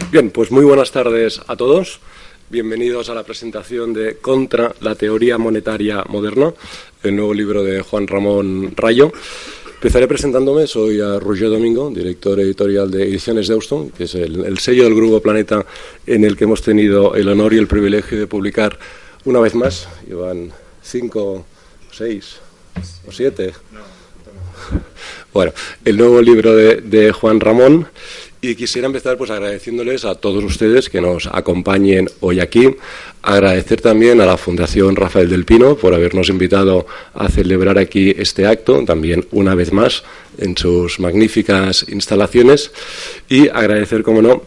Bien, pues muy buenas tardes a todos. Bienvenidos a la presentación de Contra la teoría monetaria moderna, el nuevo libro de Juan Ramón Rayo. Empezaré presentándome. Soy Roger Domingo, director editorial de Ediciones Deusto, que es el sello del Grupo Planeta en el que hemos tenido el honor y el privilegio de publicar una vez más. Llevan 5, 6 o 7. Bueno, el nuevo libro de Juan Ramón. Y quisiera empezar pues agradeciéndoles a todos ustedes que nos acompañen hoy aquí. Agradecer también a la Fundación Rafael del Pino por habernos invitado a celebrar aquí este acto, también una vez más en sus magníficas instalaciones. Y agradecer, como no,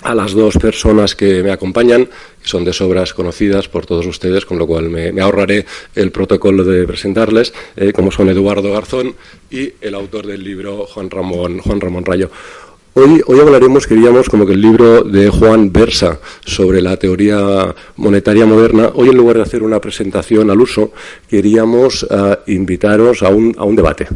a las dos personas que me acompañan, que son de sobras conocidas por todos ustedes, con lo cual me ahorraré el protocolo de presentarles, como son Eduardo Garzón y el autor del libro, Juan Ramón Rayo. Hoy hablaremos, queríamos, como que el libro de Juan versa sobre la teoría monetaria moderna. Hoy, en lugar de hacer una presentación al uso, queríamos invitaros a un debate.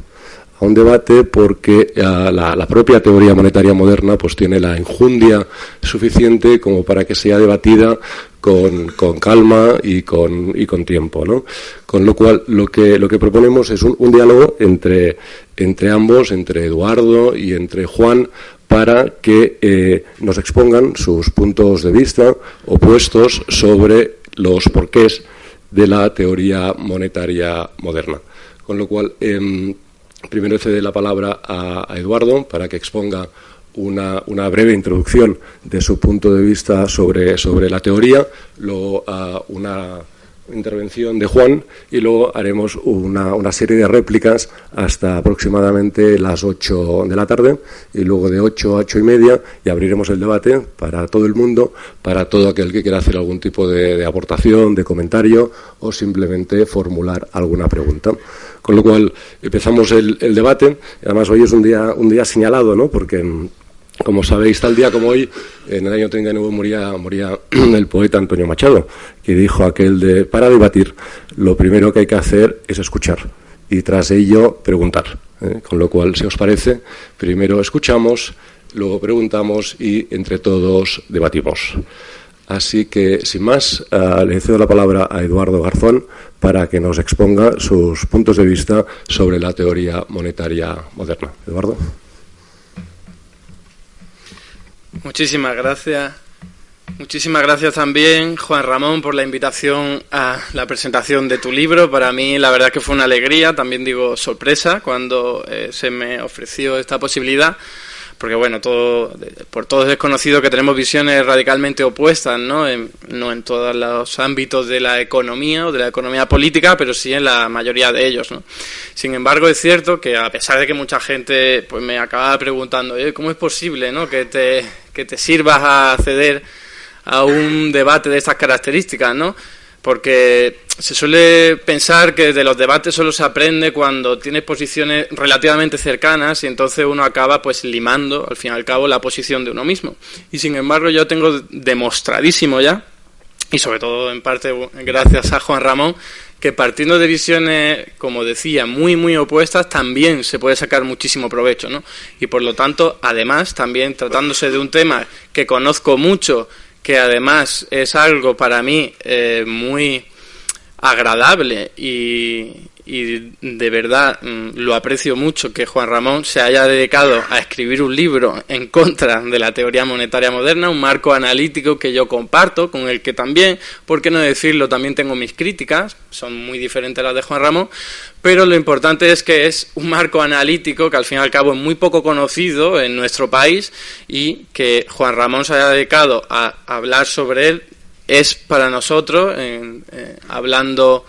A un debate porque la propia teoría monetaria moderna pues tiene la enjundia suficiente como para que sea debatida con calma y con tiempo, ¿no? Con lo cual lo que proponemos es un diálogo entre ambos, entre Eduardo y entre Juan, para que nos expongan sus puntos de vista opuestos sobre los porqués de la teoría monetaria moderna. Con lo cual, primero cede la palabra a Eduardo para que exponga una breve introducción de su punto de vista sobre la teoría, luego una intervención de Juan y luego haremos una serie de réplicas hasta aproximadamente las 8 de la tarde y luego de 8 a 8 y media y abriremos el debate para todo el mundo, para todo aquel que quiera hacer algún tipo de aportación, de comentario o simplemente formular alguna pregunta. Con lo cual empezamos el debate. Además hoy es un día señalado, ¿no? Porque, como sabéis, tal día como hoy, en el año 39 moría el poeta Antonio Machado, que dijo para debatir, lo primero que hay que hacer es escuchar y tras ello preguntar. Con lo cual, si os parece, primero escuchamos, luego preguntamos y entre todos debatimos. Así que, sin más, le cedo la palabra a Eduardo Garzón para que nos exponga sus puntos de vista sobre la teoría monetaria moderna. Eduardo. Muchísimas gracias. Muchísimas gracias también, Juan Ramón, por la invitación a la presentación de tu libro. Para mí, la verdad que fue una alegría, también digo sorpresa, cuando se me ofreció esta posibilidad. Porque, bueno, por todos es conocido que tenemos visiones radicalmente opuestas, ¿no? No en todos los ámbitos de la economía o de la economía política, pero sí en la mayoría de ellos, ¿no? Sin embargo, es cierto que, a pesar de que mucha gente pues me acaba preguntando, ¿cómo es posible, ¿no?, que te sirvas a acceder a un debate de estas características, ¿no? Porque se suele pensar que de los debates solo se aprende cuando tienes posiciones relativamente cercanas y entonces uno acaba pues limando, al fin y al cabo, la posición de uno mismo. Y sin embargo yo tengo demostradísimo ya, y sobre todo en parte gracias a Juan Ramón, que partiendo de visiones, como decía, muy muy opuestas, también se puede sacar muchísimo provecho, ¿no? Y por lo tanto, además, también tratándose de un tema que conozco mucho, que además es algo para mí muy agradable y de verdad lo aprecio mucho, que Juan Ramón se haya dedicado a escribir un libro en contra de la teoría monetaria moderna, un marco analítico que yo comparto, con el que también, por qué no decirlo, también tengo mis críticas, son muy diferentes a las de Juan Ramón, pero lo importante es que es un marco analítico que al fin y al cabo es muy poco conocido en nuestro país y que Juan Ramón se haya dedicado a hablar sobre él es para nosotros, hablando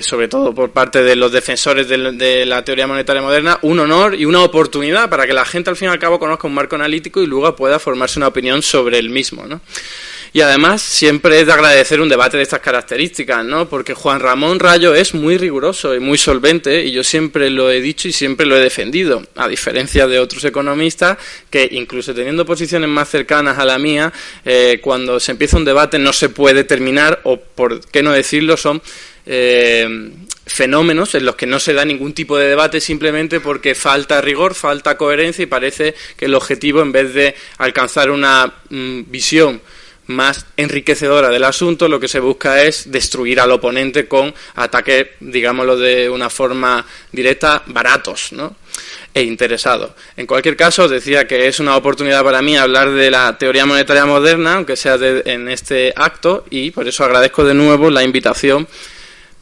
sobre todo por parte de los defensores de la teoría monetaria moderna, un honor y una oportunidad para que la gente al fin y al cabo conozca un marco analítico y luego pueda formarse una opinión sobre el mismo, ¿no? Y además siempre es de agradecer un debate de estas características, ¿no? Porque Juan Ramón Rayo es muy riguroso y muy solvente, y yo siempre lo he dicho y siempre lo he defendido, a diferencia de otros economistas que, incluso teniendo posiciones más cercanas a la mía, cuando se empieza un debate no se puede terminar, o por qué no decirlo, son fenómenos en los que no se da ningún tipo de debate simplemente porque falta rigor, falta coherencia y parece que el objetivo, en vez de alcanzar una visión más enriquecedora del asunto, lo que se busca es destruir al oponente con ataques, digámoslo de una forma directa, baratos, ¿no?, e interesados. En cualquier caso, os decía que es una oportunidad para mí hablar de la teoría monetaria moderna, aunque sea en este acto, y por eso agradezco de nuevo la invitación,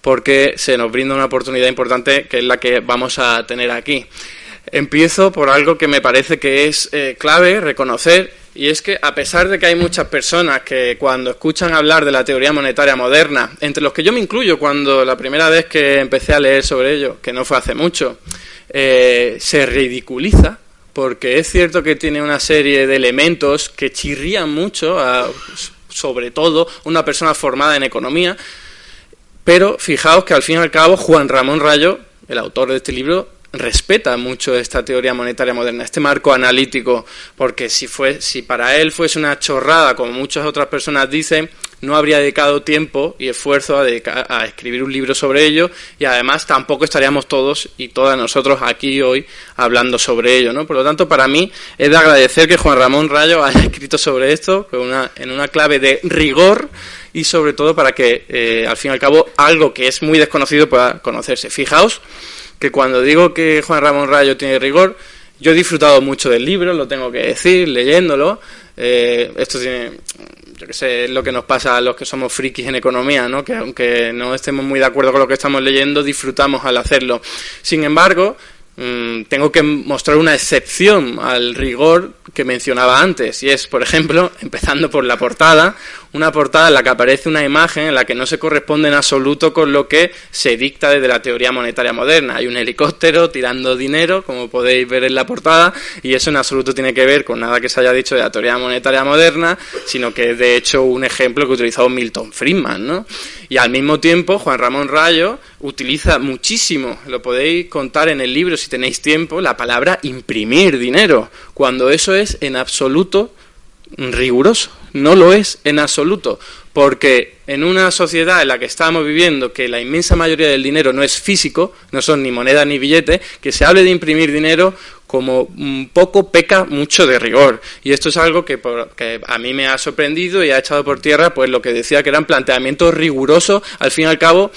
porque se nos brinda una oportunidad importante que es la que vamos a tener aquí. Empiezo por algo que me parece que es clave reconocer, y es que a pesar de que hay muchas personas que cuando escuchan hablar de la teoría monetaria moderna, entre los que yo me incluyo cuando la primera vez que empecé a leer sobre ello, que no fue hace mucho, se ridiculiza, porque es cierto que tiene una serie de elementos que chirrían mucho sobre todo una persona formada en economía, pero fijaos que al fin y al cabo Juan Ramón Rayo, el autor de este libro, respeta mucho esta teoría monetaria moderna, este marco analítico, porque si para él fuese una chorrada, como muchas otras personas dicen, no habría dedicado tiempo y esfuerzo a escribir un libro sobre ello, y además tampoco estaríamos todos y todas nosotros aquí hoy hablando sobre ello, ¿no? Por lo tanto, para mí es de agradecer que Juan Ramón Rayo haya escrito sobre esto en una clave de rigor, y sobre todo para que, al fin y al cabo, algo que es muy desconocido pueda conocerse. Fijaos que cuando digo que Juan Ramón Rayo tiene rigor, yo he disfrutado mucho del libro, lo tengo que decir, leyéndolo. Esto tiene, yo qué sé, es lo que nos pasa a los que somos frikis en economía, ¿no?, que aunque no estemos muy de acuerdo con lo que estamos leyendo, disfrutamos al hacerlo. Sin embargo, tengo que mostrar una excepción al rigor que mencionaba antes, y es, por ejemplo, empezando por la portada, una portada en la que aparece una imagen en la que no se corresponde en absoluto con lo que se dicta desde la teoría monetaria moderna. Hay un helicóptero tirando dinero, como podéis ver en la portada, y eso en absoluto tiene que ver con nada que se haya dicho de la teoría monetaria moderna, sino que es de hecho un ejemplo que utilizó Milton Friedman, ¿no? Y al mismo tiempo Juan Ramón Rayo utiliza muchísimo, lo podéis contar en el libro si tenéis tiempo, la palabra imprimir dinero, cuando eso es en absoluto riguroso. No lo es en absoluto, porque en una sociedad en la que estamos viviendo, que la inmensa mayoría del dinero no es físico, no son ni monedas ni billetes, que se hable de imprimir dinero como un poco peca mucho de rigor. Y esto es algo que a mí me ha sorprendido y ha echado por tierra pues lo que decía que eran planteamientos rigurosos, al fin y al cabo,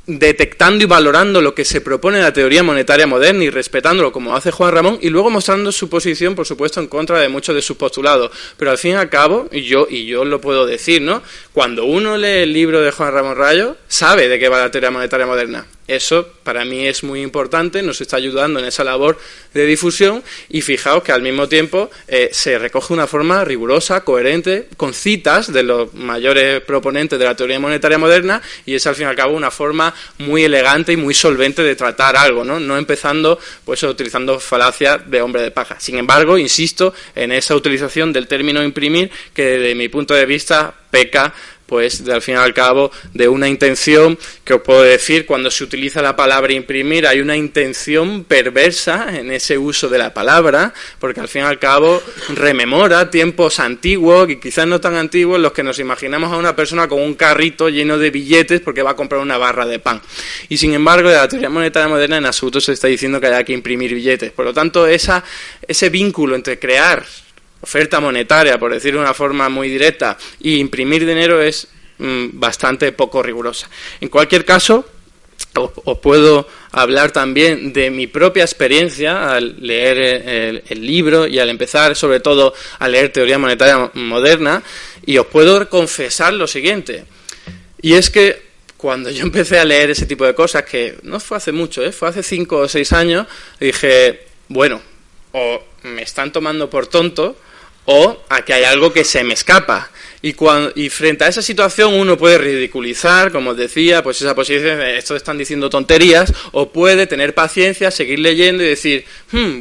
detectando y valorando lo que se propone en la teoría monetaria moderna y respetándolo como hace Juan Ramón, y luego mostrando su posición, por supuesto, en contra de muchos de sus postulados. Pero al fin y al cabo, y yo lo puedo decir, ¿no?, cuando uno lee el libro de Juan Ramón Rayo, sabe de qué va la teoría monetaria moderna. Eso para mí es muy importante, nos está ayudando en esa labor de difusión, y fijaos que al mismo tiempo se recoge una forma rigurosa, coherente, con citas de los mayores proponentes de la teoría monetaria moderna, y es al fin y al cabo una forma muy elegante y muy solvente de tratar algo, no empezando pues utilizando falacias de hombre de paja. Sin embargo, insisto en esa utilización del término imprimir, que desde mi punto de vista peca pues al fin y al cabo de una intención que os puedo decir, cuando se utiliza la palabra imprimir hay una intención perversa en ese uso de la palabra, porque al fin y al cabo rememora tiempos antiguos y quizás no tan antiguos en los que nos imaginamos a una persona con un carrito lleno de billetes porque va a comprar una barra de pan. Y sin embargo, de la teoría monetaria moderna en absoluto se está diciendo que haya que imprimir billetes. Por lo tanto, ese vínculo entre crear oferta monetaria, por decir de una forma muy directa, y imprimir dinero es bastante poco rigurosa. En cualquier caso, os puedo hablar también de mi propia experiencia al leer el libro y al empezar, sobre todo, a leer teoría monetaria moderna, y os puedo confesar lo siguiente, y es que cuando yo empecé a leer ese tipo de cosas, que no fue hace mucho, fue hace 5 o 6 años, dije, bueno, o me están tomando por tonto, o aquí hay algo que se me escapa. Y frente a esa situación uno puede ridiculizar, como os decía, pues esa posición de esto están diciendo tonterías, o puede tener paciencia, seguir leyendo y decir,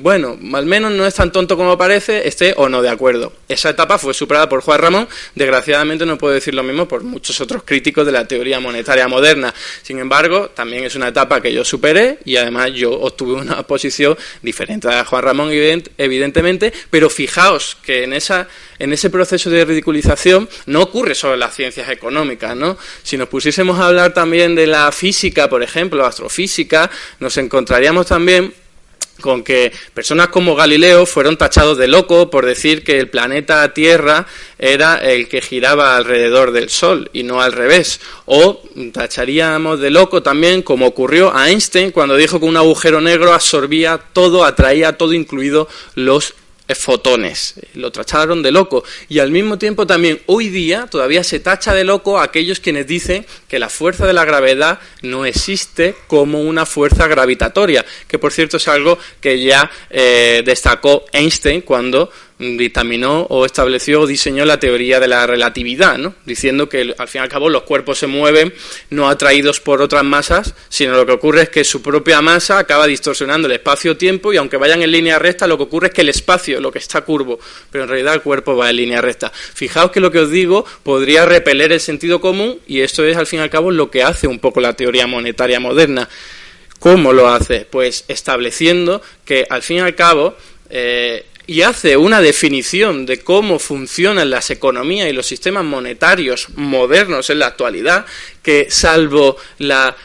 bueno, al menos no es tan tonto como parece, esté o no de acuerdo. Esa etapa fue superada por Juan Ramón, desgraciadamente no puedo decir lo mismo por muchos otros críticos de la teoría monetaria moderna. Sin embargo, también es una etapa que yo superé y además yo obtuve una posición diferente a Juan Ramón, evidentemente, pero fijaos que en ese proceso de ridiculización no ocurre solo en las ciencias económicas, ¿no? Si nos pusiésemos a hablar también de la física, por ejemplo, astrofísica, nos encontraríamos también con que personas como Galileo fueron tachados de loco por decir que el planeta Tierra era el que giraba alrededor del Sol y no al revés. O tacharíamos de loco también, como ocurrió a Einstein cuando dijo que un agujero negro absorbía todo, atraía todo, incluido los fotones. Lo tacharon de loco. Y al mismo tiempo también hoy día todavía se tacha de loco a aquellos quienes dicen que la fuerza de la gravedad no existe como una fuerza gravitatoria, que por cierto es algo que ya destacó Einstein cuando dictaminó o estableció o diseñó la teoría de la relatividad, ¿no? Diciendo que al fin y al cabo los cuerpos se mueven no atraídos por otras masas, sino lo que ocurre es que su propia masa acaba distorsionando el espacio-tiempo y aunque vayan en línea recta, lo que ocurre es que el espacio, lo que está curvo, pero en realidad el cuerpo va en línea recta. Fijaos que lo que os digo podría repeler el sentido común y esto es al fin y al cabo lo que hace un poco la teoría monetaria moderna. ¿Cómo lo hace? Pues estableciendo que al fin y al cabo y hace una definición de cómo funcionan las economías y los sistemas monetarios modernos en la actualidad, que salvo la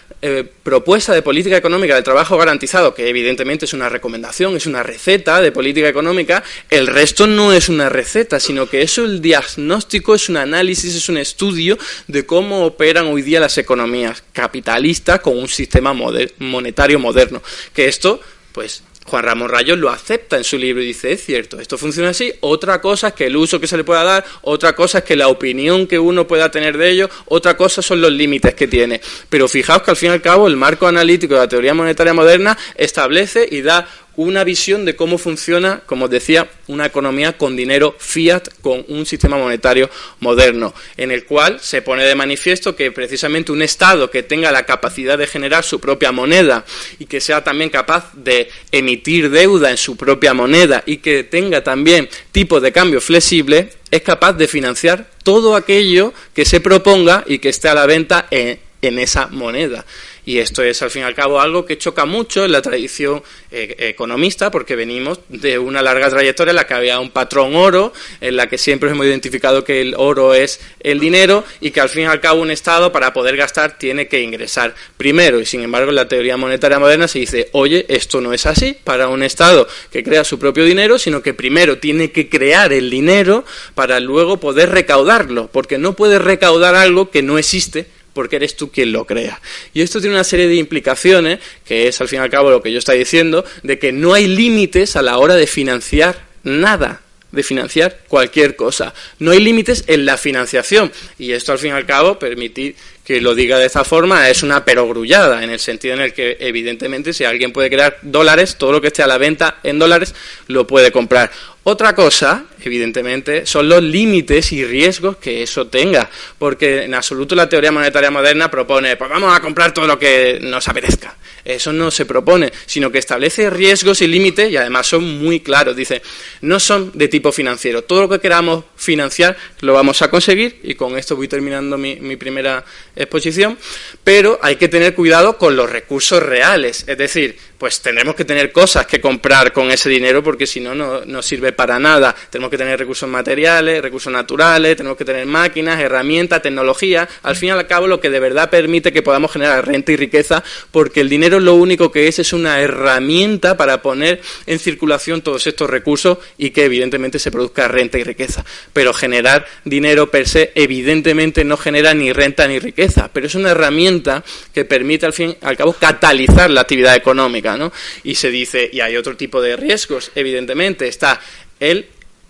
propuesta de política económica del trabajo garantizado, que evidentemente es una recomendación, es una receta de política económica, el resto no es una receta, sino que es el diagnóstico, es un análisis, es un estudio de cómo operan hoy día las economías capitalistas con un sistema monetario moderno. Que esto, pues, Juan Ramón Rayo lo acepta en su libro y dice, es cierto, esto funciona así, otra cosa es que el uso que se le pueda dar, otra cosa es que la opinión que uno pueda tener de ello, otra cosa son los límites que tiene. Pero fijaos que al fin y al cabo el marco analítico de la teoría monetaria moderna establece y da una visión de cómo funciona, como os decía, una economía con dinero fiat, con un sistema monetario moderno, en el cual se pone de manifiesto que precisamente un Estado que tenga la capacidad de generar su propia moneda y que sea también capaz de emitir deuda en su propia moneda y que tenga también tipos de cambio flexible, es capaz de financiar todo aquello que se proponga y que esté a la venta en esa moneda. Y esto es, al fin y al cabo, algo que choca mucho en la tradición economista, porque venimos de una larga trayectoria en la que había un patrón oro, en la que siempre hemos identificado que el oro es el dinero y que, al fin y al cabo, un Estado, para poder gastar, tiene que ingresar primero. Y, sin embargo, en la teoría monetaria moderna se dice, oye, esto no es así para un Estado que crea su propio dinero, sino que primero tiene que crear el dinero para luego poder recaudarlo, porque no puedes recaudar algo que no existe, porque eres tú quien lo crea. Y esto tiene una serie de implicaciones, que es al fin y al cabo lo que yo estoy diciendo, de que no hay límites a la hora de financiar nada, de financiar cualquier cosa. No hay límites en la financiación. Y esto al fin y al cabo, permitir que lo diga de esta forma, es una perogrullada, en el sentido en el que evidentemente si alguien puede crear dólares, todo lo que esté a la venta en dólares lo puede comprar. Otra cosa, evidentemente, son los límites y riesgos que eso tenga, porque en absoluto la teoría monetaria moderna propone, pues vamos a comprar todo lo que nos apetezca. Eso no se propone, sino que establece riesgos y límites y además son muy claros. Dice, no son de tipo financiero, todo lo que queramos financiar lo vamos a conseguir, y con esto voy terminando mi primera exposición, pero hay que tener cuidado con los recursos reales, es decir, pues tendremos que tener cosas que comprar con ese dinero porque si no, no sirve para nada. Tenemos que tener recursos materiales, recursos naturales, tenemos que tener máquinas, herramientas, tecnología, al fin y al cabo lo que de verdad permite que podamos generar renta y riqueza, porque el dinero lo único que es una herramienta para poner en circulación todos estos recursos y que evidentemente se produzca renta y riqueza. Pero generar dinero per se evidentemente no genera ni renta ni riqueza, pero es una herramienta que permite al fin y al cabo catalizar la actividad económica, ¿no? Y se dice, y hay otro tipo de riesgos, evidentemente está el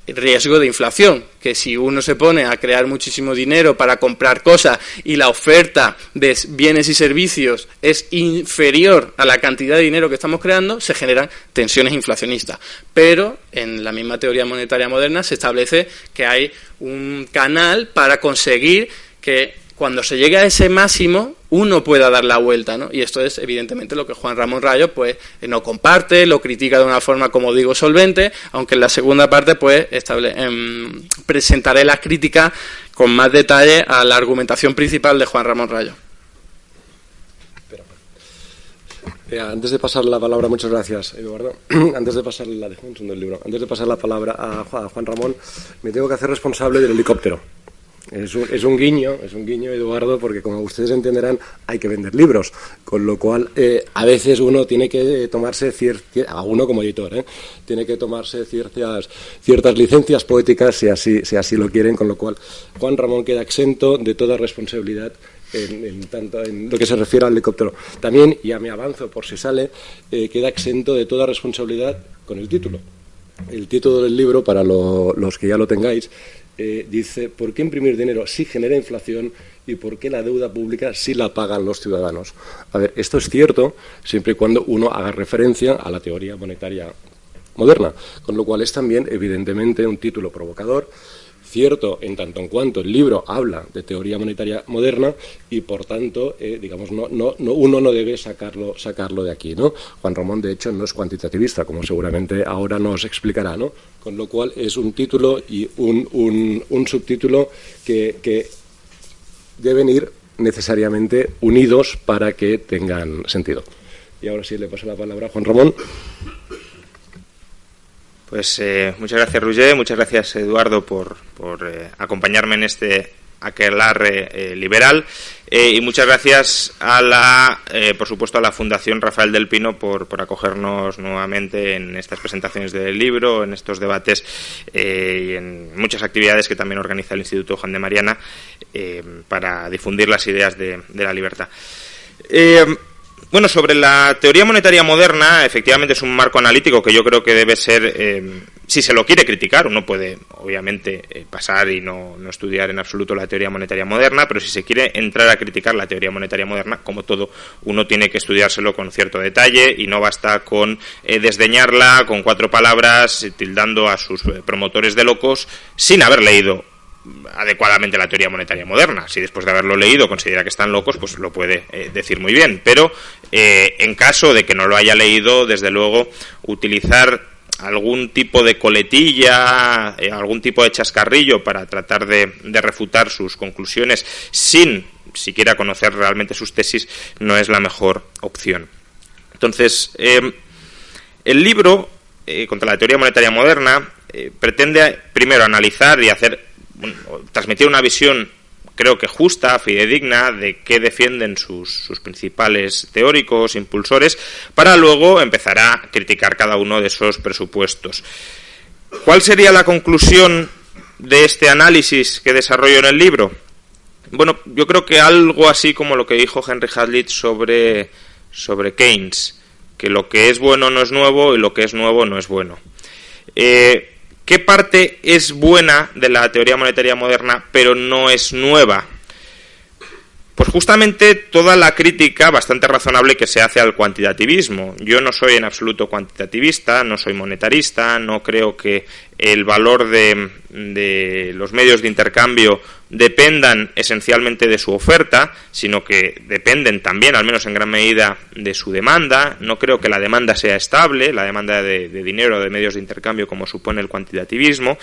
riesgo de inflación, que si uno se pone a crear muchísimo dinero para comprar cosas y la oferta de bienes y servicios es inferior a la cantidad de dinero que estamos creando, se generan tensiones inflacionistas. Pero en la misma teoría monetaria moderna se establece que hay un canal para conseguir que cuando se llegue a ese máximo uno pueda dar la vuelta, ¿no? Y esto es evidentemente lo que Juan Ramón Rayo pues no comparte, lo critica de una forma, como digo, solvente, aunque en la segunda parte pues presentaré las críticas con más detalle a la argumentación principal de Juan Ramón Rayo. Antes de pasar la palabra, muchas gracias, Eduardo. Antes de pasar la palabra a Juan Ramón, me tengo que hacer responsable del helicóptero. Es un guiño, Eduardo, porque como ustedes entenderán, hay que vender libros, con lo cual a veces uno tiene que tomarse a uno como editor, tiene que tomarse ciertas licencias poéticas si así lo quieren, con lo cual Juan Ramón queda exento de toda responsabilidad en lo que se refiere al helicóptero. También, ya me avanzo por si sale, queda exento de toda responsabilidad con el título. El título del libro, para los que ya lo tengáis, dice: ¿por qué imprimir dinero si genera inflación y por qué la deuda pública si la pagan los ciudadanos? A ver, esto es cierto siempre y cuando uno haga referencia a la teoría monetaria moderna, con lo cual es también, evidentemente, un título provocador. Cierto en tanto en cuanto el libro habla de teoría monetaria moderna y, por tanto, uno no debe sacarlo de aquí, ¿no? Juan Ramón, de hecho, no es cuantitativista, como seguramente ahora nos explicará, ¿no? Con lo cual es un título y un subtítulo que deben ir necesariamente unidos para que tengan sentido. Y ahora sí le paso la palabra a Juan Ramón. Pues muchas gracias, Roger, muchas gracias, Eduardo, por acompañarme en este aquelarre liberal, y muchas gracias por supuesto, a la Fundación Rafael del Pino por acogernos nuevamente en estas presentaciones del libro, en estos debates y en muchas actividades que también organiza el Instituto Juan de Mariana para difundir las ideas de la libertad. Bueno, sobre la teoría monetaria moderna, efectivamente es un marco analítico que yo creo que debe ser, si se lo quiere criticar, uno puede obviamente pasar y no estudiar en absoluto la teoría monetaria moderna, pero si se quiere entrar a criticar la teoría monetaria moderna, como todo, uno tiene que estudiárselo con cierto detalle y no basta con desdeñarla con 4 palabras, tildando a sus promotores de locos sin haber leído adecuadamente la teoría monetaria moderna. Si después de haberlo leído considera que están locos, pues lo puede decir muy bien, pero en caso de que no lo haya leído, desde luego utilizar algún tipo de coletilla, algún tipo de chascarrillo para tratar de refutar sus conclusiones sin siquiera conocer realmente sus tesis no es la mejor opción. Entonces, el libro contra la teoría monetaria moderna pretende primero analizar y transmitir una visión, creo que justa, fidedigna, de qué defienden sus principales teóricos, impulsores, para luego empezar a criticar cada uno de esos presupuestos. ¿Cuál sería la conclusión de este análisis que desarrollo en el libro? Bueno, yo creo que algo así como lo que dijo Henry Hazlitt sobre Keynes, que lo que es bueno no es nuevo y lo que es nuevo no es bueno. ¿Qué parte es buena de la teoría monetaria moderna, pero no es nueva? Pues justamente toda la crítica bastante razonable que se hace al cuantitativismo. Yo no soy en absoluto cuantitativista, no soy monetarista, no creo que el valor de los medios de intercambio dependan esencialmente de su oferta, sino que dependen también, al menos en gran medida, de su demanda. No creo que la demanda sea estable, la demanda de dinero o de medios de intercambio como supone el cuantitativismo,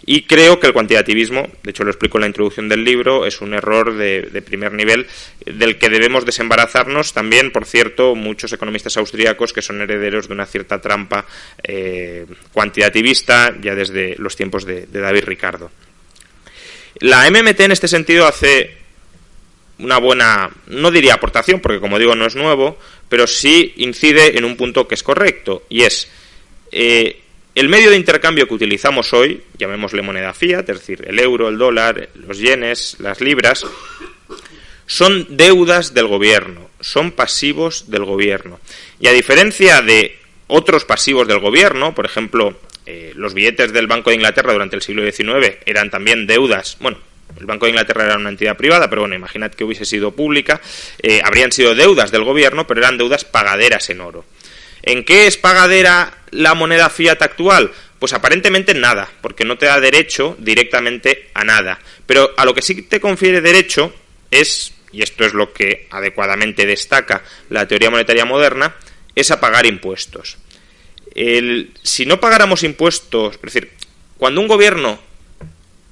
y creo que el cuantitativismo, de hecho lo explico en la introducción del libro, es un error de primer nivel del que debemos desembarazarnos. También, por cierto, muchos economistas austríacos que son herederos de una cierta trampa cuantitativista ya desde los tiempos de David Ricardo. La MMT en este sentido hace una buena, no diría aportación, porque como digo no es nuevo, pero sí incide en un punto que es correcto, y es el medio de intercambio que utilizamos hoy, llamémosle moneda fiat, es decir, el euro, el dólar, los yenes, las libras, son deudas del gobierno, son pasivos del gobierno. Y a diferencia de otros pasivos del gobierno, por ejemplo, los billetes del Banco de Inglaterra durante el siglo XIX eran también deudas. Bueno, el Banco de Inglaterra era una entidad privada, pero bueno, imaginad que hubiese sido pública, habrían sido deudas del gobierno, pero eran deudas pagaderas en oro. ¿En qué es pagadera la moneda fiat actual? Pues aparentemente nada, porque no te da derecho directamente a nada. Pero a lo que sí te confiere derecho es, y esto es lo que adecuadamente destaca la teoría monetaria moderna, es a pagar impuestos. Si no pagáramos impuestos, es decir, cuando un gobierno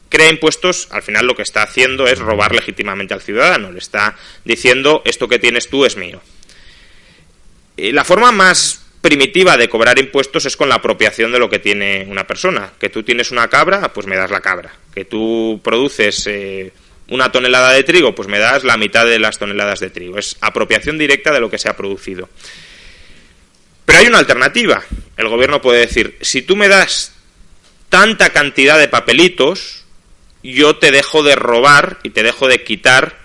crea impuestos, al final lo que está haciendo es robar legítimamente al ciudadano, le está diciendo esto que tienes tú es mío. La forma más primitiva de cobrar impuestos es con la apropiación de lo que tiene una persona. Que tú tienes una cabra, pues me das la cabra. Que tú produces una tonelada de trigo, pues me das la mitad de las toneladas de trigo. Es apropiación directa de lo que se ha producido. Pero hay una alternativa. El gobierno puede decir, si tú me das tanta cantidad de papelitos, yo te dejo de robar y te dejo de quitar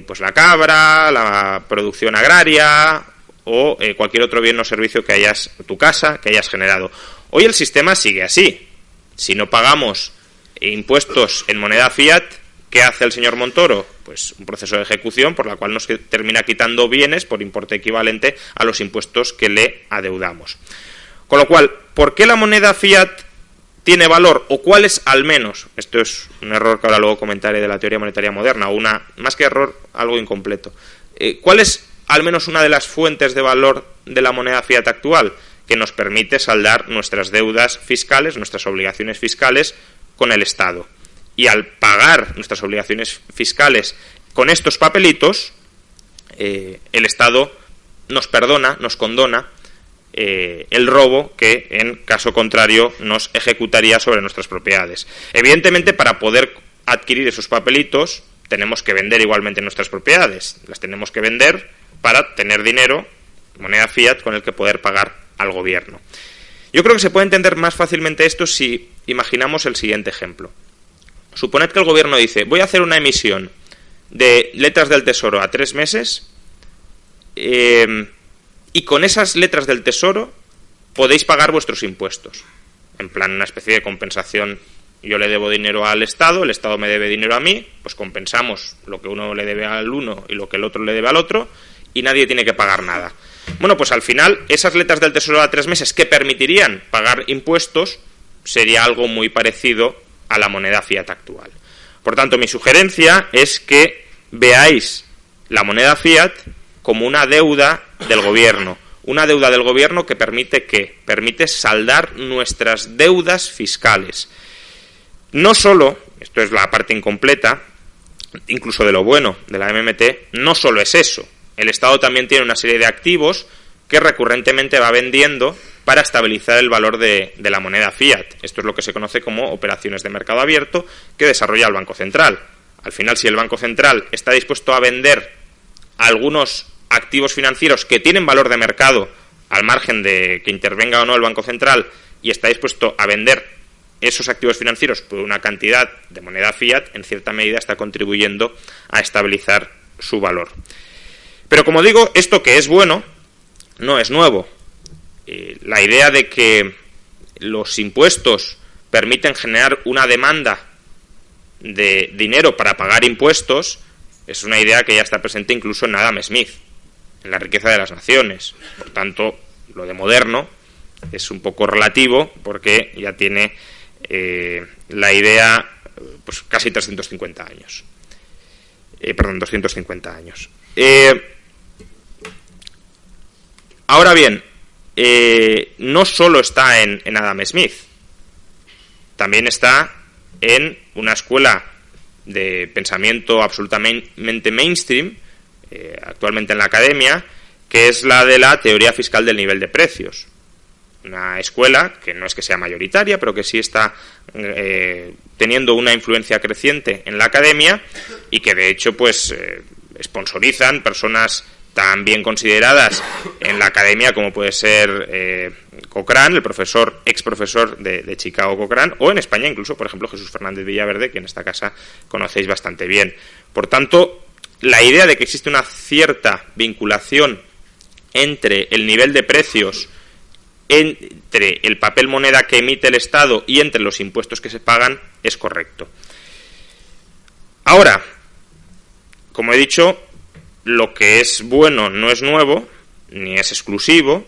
pues la cabra, la producción agraria o cualquier otro bien o servicio que hayas, tu casa, que hayas generado. Hoy el sistema sigue así. Si no pagamos impuestos en moneda fiat, ¿qué hace el señor Montoro? Pues un proceso de ejecución por la cual nos termina quitando bienes por importe equivalente a los impuestos que le adeudamos. Con lo cual, ¿por qué la moneda fiat tiene valor? ¿O cuál es al menos? Esto es un error que ahora luego comentaré de la teoría monetaria moderna, o más que error, algo incompleto. ¿Cuál es al menos una de las fuentes de valor de la moneda fiat actual? Que nos permite saldar nuestras deudas fiscales, nuestras obligaciones fiscales con el Estado. Y al pagar nuestras obligaciones fiscales con estos papelitos, el Estado nos perdona, nos condona el robo que, en caso contrario, nos ejecutaría sobre nuestras propiedades. Evidentemente, para poder adquirir esos papelitos, tenemos que vender igualmente nuestras propiedades. Las tenemos que vender para tener dinero, moneda fiat, con el que poder pagar al gobierno. Yo creo que se puede entender más fácilmente esto si imaginamos el siguiente ejemplo. Suponed que el gobierno dice, voy a hacer una emisión de letras del Tesoro a 3 meses y con esas letras del Tesoro podéis pagar vuestros impuestos. En plan, una especie de compensación. Yo le debo dinero al Estado, el Estado me debe dinero a mí, pues compensamos lo que uno le debe al uno y lo que el otro le debe al otro y nadie tiene que pagar nada. Bueno, pues al final esas letras del Tesoro a 3 meses que permitirían pagar impuestos sería algo muy parecido a la moneda fiat actual. Por tanto, mi sugerencia es que veáis la moneda fiat como una deuda del gobierno. Una deuda del gobierno que permite saldar nuestras deudas fiscales. No solo, esto es la parte incompleta, incluso de lo bueno de la MMT, no solo es eso. El Estado también tiene una serie de activos que recurrentemente va vendiendo para estabilizar el valor de la moneda fiat. Esto es lo que se conoce como operaciones de mercado abierto que desarrolla el Banco Central. Al final, si el Banco Central está dispuesto a vender algunos activos financieros que tienen valor de mercado al margen de que intervenga o no el Banco Central y está dispuesto a vender esos activos financieros por una cantidad de moneda fiat, en cierta medida está contribuyendo a estabilizar su valor. Pero como digo, esto que es bueno no es nuevo. La idea de que los impuestos permiten generar una demanda de dinero para pagar impuestos es una idea que ya está presente incluso en Adam Smith, en La riqueza de las naciones. Por tanto, lo de moderno es un poco relativo porque ya tiene la idea pues casi 350 años. 250 años. Ahora bien, no solo está en Adam Smith, también está en una escuela de pensamiento absolutamente mainstream, actualmente en la academia, que es la de la teoría fiscal del nivel de precios. Una escuela que no es que sea mayoritaria, pero que sí está teniendo una influencia creciente en la academia y que de hecho pues sponsorizan personas tan bien consideradas en la academia como puede ser Cochrane, el ex profesor de Chicago Cochrane, o en España incluso, por ejemplo, Jesús Fernández Villaverde, que en esta casa conocéis bastante bien. Por tanto, la idea de que existe una cierta vinculación entre el nivel de precios, entre el papel moneda que emite el Estado y entre los impuestos que se pagan es correcto. Ahora, como he dicho, lo que es bueno no es nuevo, ni es exclusivo,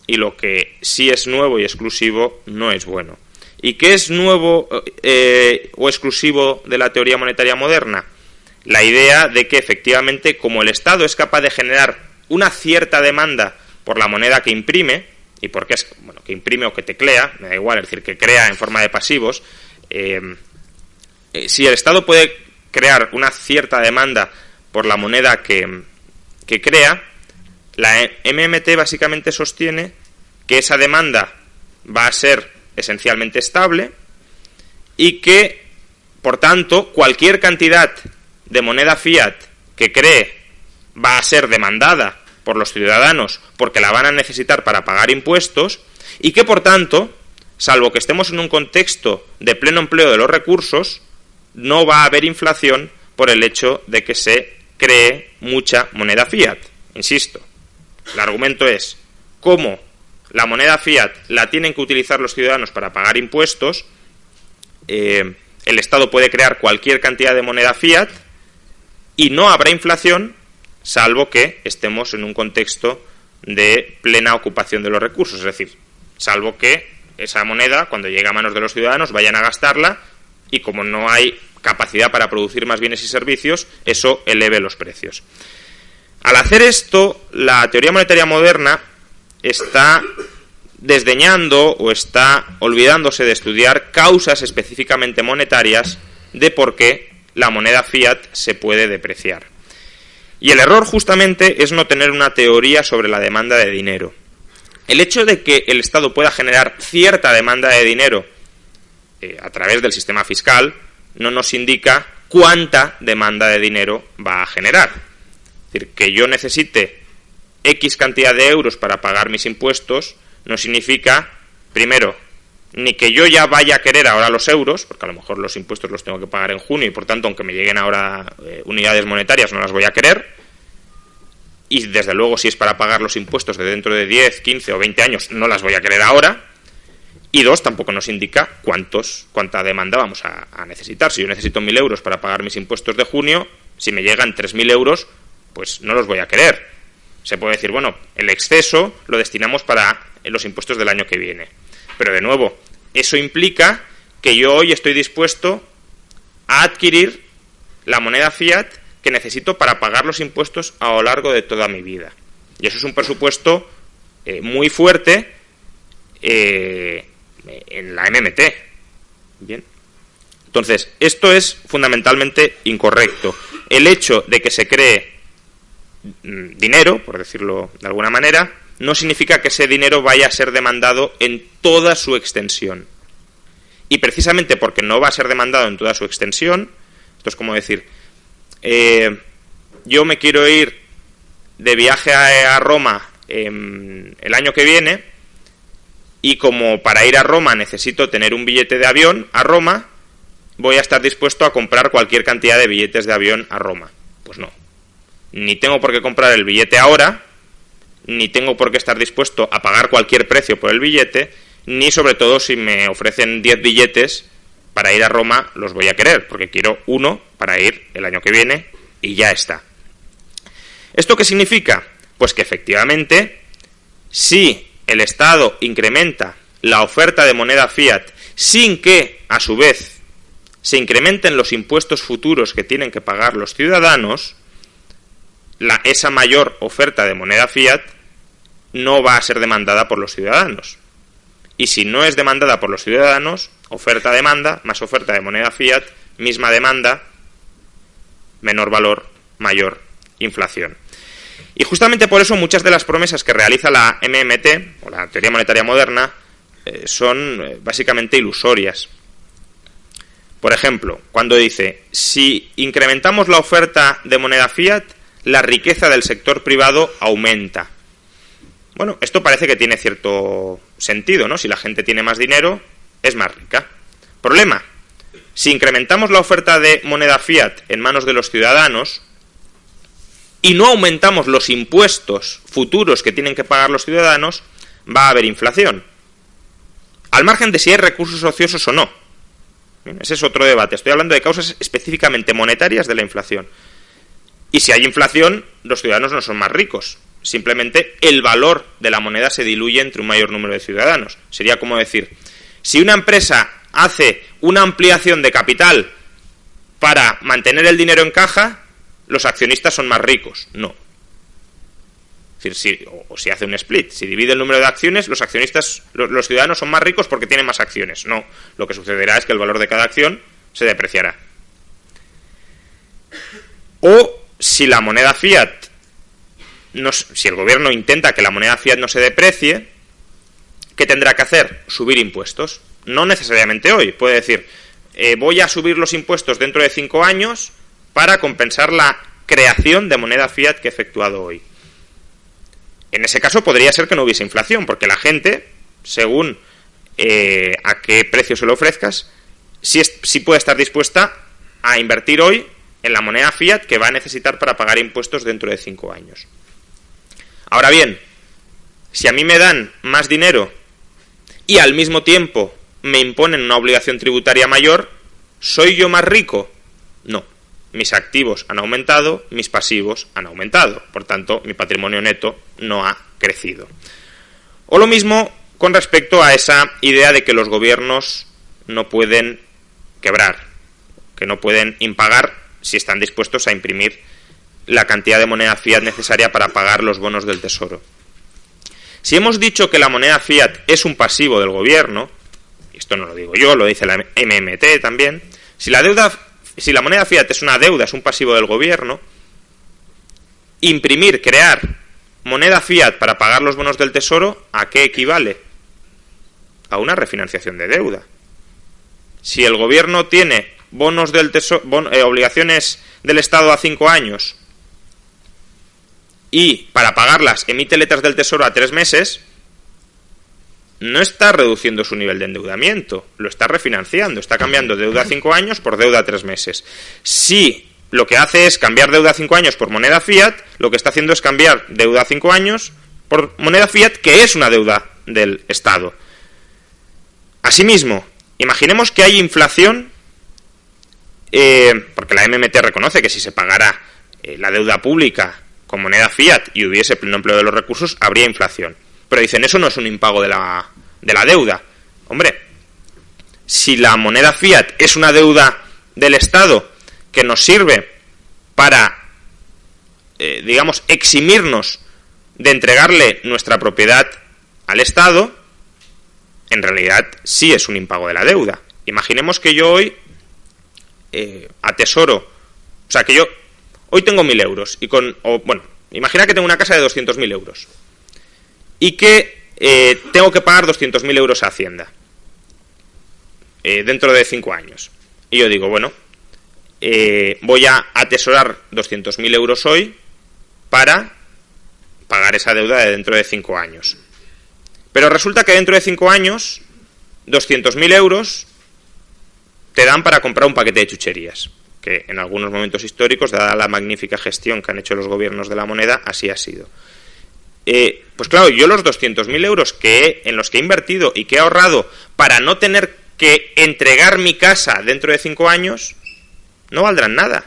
y lo que sí es nuevo y exclusivo no es bueno. ¿Y qué es nuevo o exclusivo de la teoría monetaria moderna? La idea de que efectivamente, como el Estado es capaz de generar una cierta demanda por la moneda que imprime, y porque es que imprime o que teclea, me da igual, es decir, que crea en forma de pasivos, si el Estado puede crear una cierta demanda por la moneda que crea, la MMT básicamente sostiene que esa demanda va a ser esencialmente estable y que, por tanto, cualquier cantidad de moneda fiat que cree va a ser demandada por los ciudadanos porque la van a necesitar para pagar impuestos y que, por tanto, salvo que estemos en un contexto de pleno empleo de los recursos, no va a haber inflación por el hecho de que se cree mucha moneda fiat. Insisto, el argumento es cómo la moneda fiat la tienen que utilizar los ciudadanos para pagar impuestos. El Estado puede crear cualquier cantidad de moneda fiat y no habrá inflación, salvo que estemos en un contexto de plena ocupación de los recursos, es decir, salvo que esa moneda, cuando llegue a manos de los ciudadanos, vayan a gastarla y como no hay capacidad para producir más bienes y servicios, eso eleve los precios. Al hacer esto, la teoría monetaria moderna está desdeñando o está olvidándose de estudiar causas específicamente monetarias de por qué la moneda fiat se puede depreciar. Y el error justamente es no tener una teoría sobre la demanda de dinero. El hecho de que el Estado pueda generar cierta demanda de dinero a través del sistema fiscal no nos indica cuánta demanda de dinero va a generar. Es decir, que yo necesite X cantidad de euros para pagar mis impuestos no significa, primero, ni que yo ya vaya a querer ahora los euros, porque a lo mejor los impuestos los tengo que pagar en junio y por tanto, aunque me lleguen ahora unidades monetarias, no las voy a querer. Y desde luego, si es para pagar los impuestos de dentro de 10, 15 o 20 años, no las voy a querer ahora. Y dos, tampoco nos indica cuánta demanda vamos a necesitar. Si yo necesito 1.000 euros para pagar mis impuestos de junio, si me llegan 3.000 euros, pues no los voy a querer. Se puede decir, bueno, el exceso lo destinamos para los impuestos del año que viene. Pero de nuevo, eso implica que yo hoy estoy dispuesto a adquirir la moneda fiat que necesito para pagar los impuestos a lo largo de toda mi vida. Y eso es un presupuesto muy fuerte en la MMT. Bien. Entonces, esto es fundamentalmente incorrecto. El hecho de que se cree dinero, por decirlo de alguna manera, no significa que ese dinero vaya a ser demandado en toda su extensión. Y precisamente porque no va a ser demandado en toda su extensión, esto es como decir, yo me quiero ir de viaje a Roma el año que viene y como para ir a Roma necesito tener un billete de avión a Roma, voy a estar dispuesto a comprar cualquier cantidad de billetes de avión a Roma. Pues no. Ni tengo por qué comprar el billete ahora, ni tengo por qué estar dispuesto a pagar cualquier precio por el billete, ni sobre todo si me ofrecen 10 billetes para ir a Roma los voy a querer, porque quiero uno para ir el año que viene y ya está. ¿Esto qué significa? Pues que efectivamente, si el Estado incrementa la oferta de moneda fiat sin que, a su vez, se incrementen los impuestos futuros que tienen que pagar los ciudadanos, esa mayor oferta de moneda fiat no va a ser demandada por los ciudadanos. Y si no es demandada por los ciudadanos, oferta-demanda, más oferta de moneda fiat, misma demanda, menor valor, mayor inflación. Y justamente por eso muchas de las promesas que realiza la MMT, o la teoría monetaria moderna, son básicamente ilusorias. Por ejemplo, cuando dice, si incrementamos la oferta de moneda fiat, la riqueza del sector privado aumenta. Bueno, esto parece que tiene cierto sentido, ¿no? Si la gente tiene más dinero, es más rica. Problema, si incrementamos la oferta de moneda fiat en manos de los ciudadanos y no aumentamos los impuestos futuros que tienen que pagar los ciudadanos, va a haber inflación. Al margen de si hay recursos ociosos o no. Bien, ese es otro debate. Estoy hablando de causas específicamente monetarias de la inflación. Y si hay inflación, los ciudadanos no son más ricos. Simplemente el valor de la moneda se diluye entre un mayor número de ciudadanos. Sería como decir, si una empresa hace una ampliación de capital para mantener el dinero en caja, los accionistas son más ricos. No. Es decir, si hace un split, si divide el número de acciones, los accionistas, los ciudadanos son más ricos porque tienen más acciones. No. Lo que sucederá es que el valor de cada acción se depreciará. O si la moneda fiat, si el gobierno intenta que la moneda fiat no se deprecie, ¿qué tendrá que hacer? Subir impuestos. No necesariamente hoy. Puede decir, voy a subir los impuestos dentro de 5 años para compensar la creación de moneda fiat que he efectuado hoy. En ese caso podría ser que no hubiese inflación, porque la gente, según a qué precio se lo ofrezcas, sí puede estar dispuesta a invertir hoy en la moneda fiat que va a necesitar para pagar impuestos dentro de 5 años. Ahora bien, si a mí me dan más dinero y al mismo tiempo me imponen una obligación tributaria mayor, ¿soy yo más rico? No. Mis activos han aumentado, mis pasivos han aumentado. Por tanto, mi patrimonio neto no ha crecido. O lo mismo con respecto a esa idea de que los gobiernos no pueden quebrar, que no pueden impagar si están dispuestos a imprimir la cantidad de moneda fiat necesaria para pagar los bonos del Tesoro. Si hemos dicho que la moneda fiat es un pasivo del gobierno, y esto no lo digo yo, lo dice la MMT también, si la moneda fiat es una deuda, es un pasivo del gobierno, imprimir, crear moneda fiat para pagar los bonos del Tesoro, ¿a qué equivale? A una refinanciación de deuda. Si el gobierno tiene bonos del Tesoro, obligaciones del Estado a 5 años y para pagarlas emite letras del Tesoro a 3 meses, no está reduciendo su nivel de endeudamiento, lo está refinanciando, está cambiando deuda a 5 años por deuda a 3 meses. Si lo que hace es cambiar deuda a 5 años por moneda fiat, lo que está haciendo es cambiar deuda a 5 años por moneda fiat, que es una deuda del Estado. Asimismo, imaginemos que hay inflación, porque la MMT reconoce que si se pagara la deuda pública con moneda fiat y hubiese pleno empleo de los recursos, habría inflación. Pero dicen, eso no es un impago de la deuda. Hombre, si la moneda fiat es una deuda del Estado que nos sirve para, digamos, eximirnos de entregarle nuestra propiedad al Estado, en realidad sí es un impago de la deuda. Imaginemos que yo hoy atesoro, o sea, que yo hoy tengo 1.000 euros y imagina que tengo una casa de 200.000 euros y que tengo que pagar 200.000 euros a Hacienda dentro de 5 años. Y yo digo, bueno, voy a atesorar 200.000 euros hoy para pagar esa deuda de dentro de 5 años. Pero resulta que dentro de 5 años, 200.000 euros te dan para comprar un paquete de chucherías, que en algunos momentos históricos, dada la magnífica gestión que han hecho los gobiernos de la moneda, así ha sido. Pues claro, yo los 200.000 euros en los que he invertido y que he ahorrado para no tener que entregar mi casa dentro de 5 años, no valdrán nada.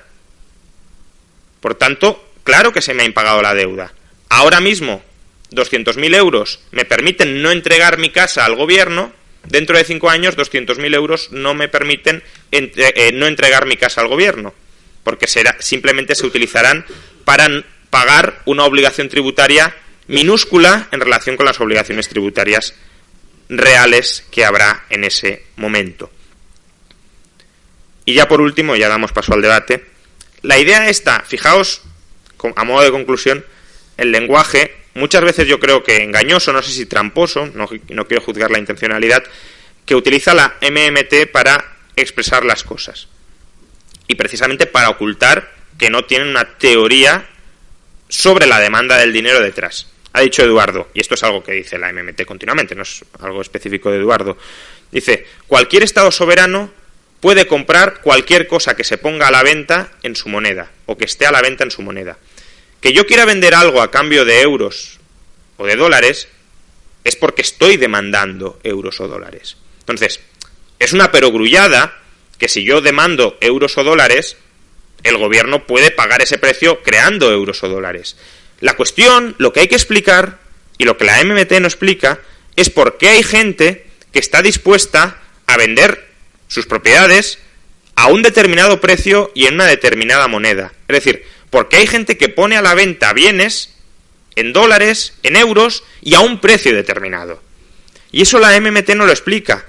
Por tanto, claro que se me ha impagado la deuda. Ahora mismo, 200.000 euros me permiten no entregar mi casa al gobierno. Dentro de 5 años, 200.000 euros no me permiten no entregar mi casa al gobierno, porque simplemente se utilizarán para pagar una obligación tributaria minúscula en relación con las obligaciones tributarias reales que habrá en ese momento. Y ya por último, ya damos paso al debate, la idea esta, fijaos, a modo de conclusión, el lenguaje, muchas veces yo creo que engañoso, no sé si tramposo, no quiero juzgar la intencionalidad, que utiliza la MMT para expresar las cosas. Y precisamente para ocultar que no tienen una teoría sobre la demanda del dinero detrás. Ha dicho Eduardo, y esto es algo que dice la MMT continuamente, no es algo específico de Eduardo, dice, cualquier Estado soberano puede comprar cualquier cosa que se ponga a la venta en su moneda, o que esté a la venta en su moneda. Que yo quiera vender algo a cambio de euros o de dólares es porque estoy demandando euros o dólares. Entonces, es una perogrullada que si yo demando euros o dólares, el gobierno puede pagar ese precio creando euros o dólares. La cuestión, lo que hay que explicar, y lo que la MMT no explica, es por qué hay gente que está dispuesta a vender sus propiedades a un determinado precio y en una determinada moneda. Es decir, porque hay gente que pone a la venta bienes en dólares, en euros y a un precio determinado. Y eso la MMT no lo explica.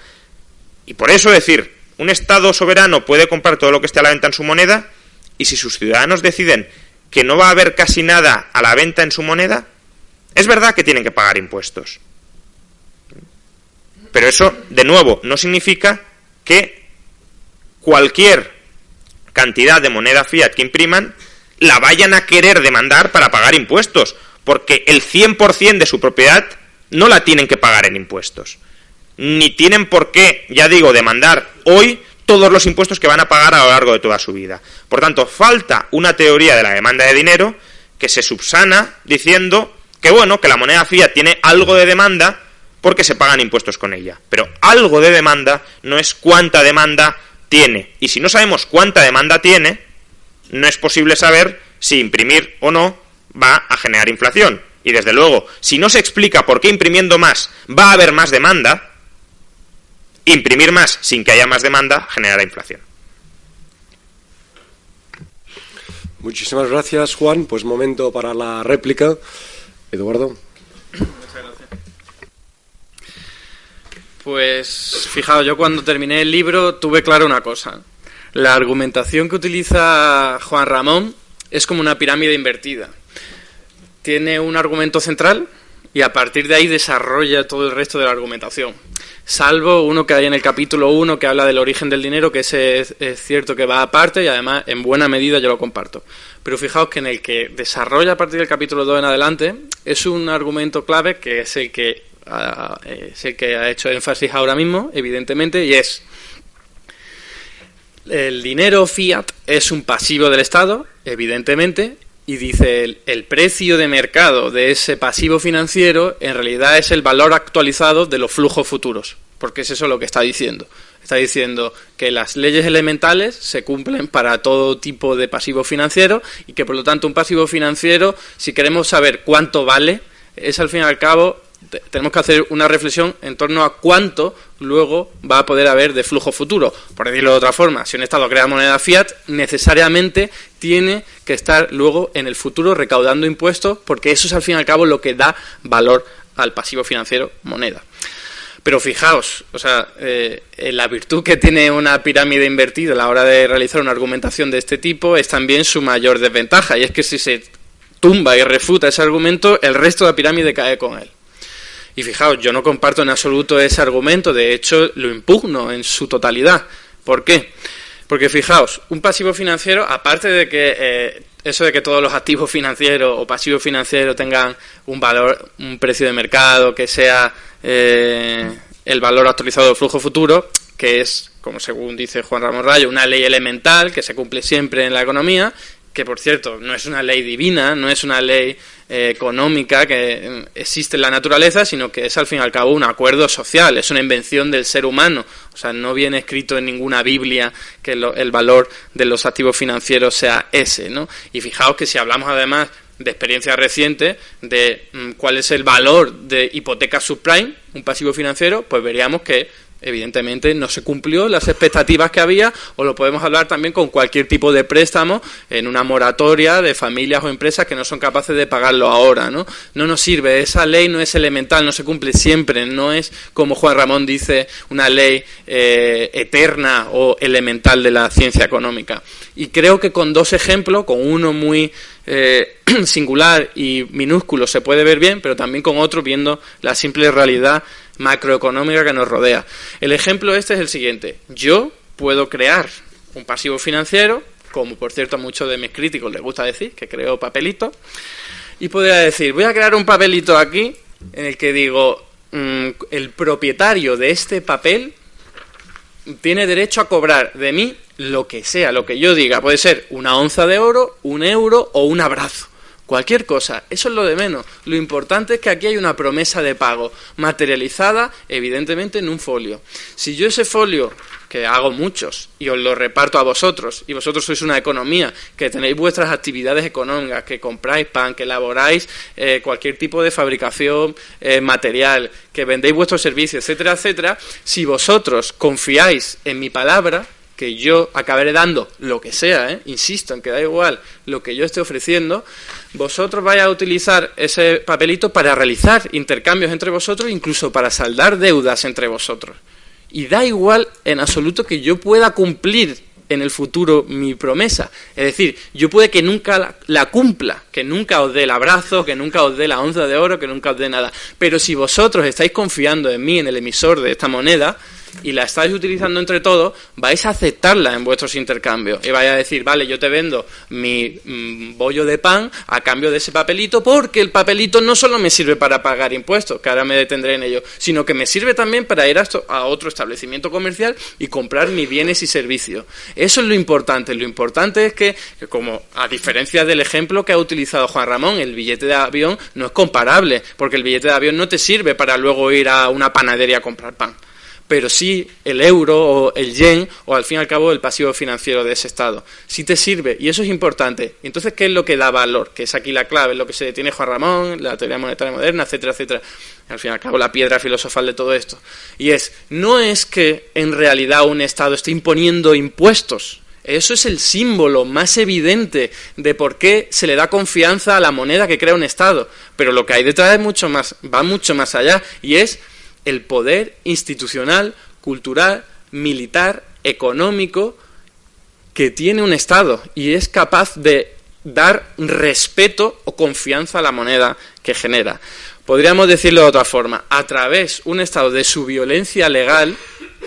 Y por eso decir, un Estado soberano puede comprar todo lo que esté a la venta en su moneda, y si sus ciudadanos deciden que no va a haber casi nada a la venta en su moneda, es verdad que tienen que pagar impuestos. Pero eso, de nuevo, no significa que cualquier cantidad de moneda fiat que impriman la vayan a querer demandar para pagar impuestos, porque el 100% de su propiedad no la tienen que pagar en impuestos. Ni tienen por qué, ya digo, demandar hoy todos los impuestos que van a pagar a lo largo de toda su vida. Por tanto, falta una teoría de la demanda de dinero que se subsana diciendo que, bueno, que la moneda fiat tiene algo de demanda porque se pagan impuestos con ella. Pero algo de demanda no es cuánta demanda tiene. Y si no sabemos cuánta demanda tiene, no es posible saber si imprimir o no va a generar inflación. Y desde luego, si no se explica por qué imprimiendo más va a haber más demanda, imprimir más sin que haya más demanda generará inflación. Muchísimas gracias, Juan. Pues momento para la réplica. Eduardo. Muchas gracias. Pues fijaos, yo cuando terminé el libro tuve claro una cosa. La argumentación que utiliza Juan Ramón es como una pirámide invertida. Tiene un argumento central y a partir de ahí desarrolla todo el resto de la argumentación. Salvo uno que hay en el capítulo 1 que habla del origen del dinero, que ese es cierto que va aparte y además en buena medida yo lo comparto. Pero fijaos que en el que desarrolla a partir del capítulo 2 en adelante es un argumento clave que es el que ha hecho énfasis ahora mismo, evidentemente, y es: el dinero fiat es un pasivo del Estado, evidentemente, y dice el precio de mercado de ese pasivo financiero en realidad es el valor actualizado de los flujos futuros, porque es eso lo que está diciendo. Está diciendo que las leyes elementales se cumplen para todo tipo de pasivo financiero y que por lo tanto un pasivo financiero, si queremos saber cuánto vale, es al fin y al cabo tenemos que hacer una reflexión en torno a cuánto luego va a poder haber de flujo futuro. Por decirlo de otra forma, si un Estado crea moneda fiat, necesariamente tiene que estar luego en el futuro recaudando impuestos, porque eso es al fin y al cabo lo que da valor al pasivo financiero moneda. Pero fijaos, o sea, la virtud que tiene una pirámide invertida a la hora de realizar una argumentación de este tipo es también su mayor desventaja, y es que si se tumba y refuta ese argumento, el resto de la pirámide cae con él. Y fijaos, yo no comparto en absoluto ese argumento, de hecho lo impugno en su totalidad. ¿Por qué? Porque fijaos, un pasivo financiero, aparte de que eso de que todos los activos financieros o pasivos financieros tengan un valor, un precio de mercado, que sea el valor actualizado del flujo futuro, que es, como según dice Juan Ramón Rayo, una ley elemental que se cumple siempre en la economía, que por cierto no es una ley divina, no es una ley económica que existe en la naturaleza, sino que es al fin y al cabo un acuerdo social, es una invención del ser humano. O sea, no viene escrito en ninguna Biblia que el valor de los activos financieros sea ese, ¿no? Y fijaos que si hablamos además de experiencia reciente de cuál es el valor de hipotecas subprime, un pasivo financiero, pues veríamos que evidentemente no se cumplió las expectativas que había, o lo podemos hablar también con cualquier tipo de préstamo en una moratoria de familias o empresas que no son capaces de pagarlo ahora, ¿no? No nos sirve, esa ley no es elemental, no se cumple siempre, no es, como Juan Ramón dice, una ley eterna o elemental de la ciencia económica. Y creo que con dos ejemplos, con uno muy singular y minúsculo se puede ver bien, pero también con otro viendo la simple realidad macroeconómica que nos rodea. El ejemplo este es el siguiente: yo puedo crear un pasivo financiero, como por cierto a muchos de mis críticos les gusta decir, que creo papelitos, y podría decir, voy a crear un papelito aquí en el que digo, el propietario de este papel tiene derecho a cobrar de mí lo que sea, lo que yo diga. Puede ser una onza de oro, un euro o un abrazo. Cualquier cosa, eso es lo de menos. Lo importante es que aquí hay una promesa de pago materializada, evidentemente, en un folio. Si yo ese folio, que hago muchos, y os lo reparto a vosotros, y vosotros sois una economía, que tenéis vuestras actividades económicas, que compráis pan, que elaboráis cualquier tipo de fabricación material, que vendéis vuestros servicios, etcétera, etcétera, si vosotros confiáis en mi palabra, que yo acabaré dando lo que sea, insisto en que da igual lo que yo esté ofreciendo, vosotros vais a utilizar ese papelito para realizar intercambios entre vosotros, incluso para saldar deudas entre vosotros. Y da igual en absoluto que yo pueda cumplir en el futuro mi promesa. Es decir, yo puede que nunca la cumpla, que nunca os dé el abrazo, que nunca os dé la onza de oro, que nunca os dé nada. Pero si vosotros estáis confiando en mí, en el emisor de esta moneda, y la estáis utilizando entre todos, vais a aceptarla en vuestros intercambios. Y vais a decir, vale, yo te vendo mi bollo de pan a cambio de ese papelito, porque el papelito no solo me sirve para pagar impuestos, que ahora me detendré en ello, sino que me sirve también para ir a otro establecimiento comercial y comprar mis bienes y servicios. Eso es lo importante. Lo importante es que, como a diferencia del ejemplo que ha utilizado Juan Ramón, el billete de avión no es comparable, porque el billete de avión no te sirve para luego ir a una panadería a comprar pan. Pero sí el euro o el yen, o al fin y al cabo el pasivo financiero de ese Estado. Sí te sirve, y eso es importante. Entonces, ¿qué es lo que da valor? Que es aquí la clave, es lo que se detiene Juan Ramón, la teoría monetaria moderna, etcétera, etcétera. Al fin y al cabo, la piedra filosofal de todo esto. Y no es que en realidad un Estado esté imponiendo impuestos. Eso es el símbolo más evidente de por qué se le da confianza a la moneda que crea un Estado. Pero lo que hay detrás es mucho más, va mucho más allá, y es el poder institucional, cultural, militar, económico que tiene un Estado, y es capaz de dar respeto o confianza a la moneda que genera. Podríamos decirlo de otra forma, a través un Estado de su violencia legal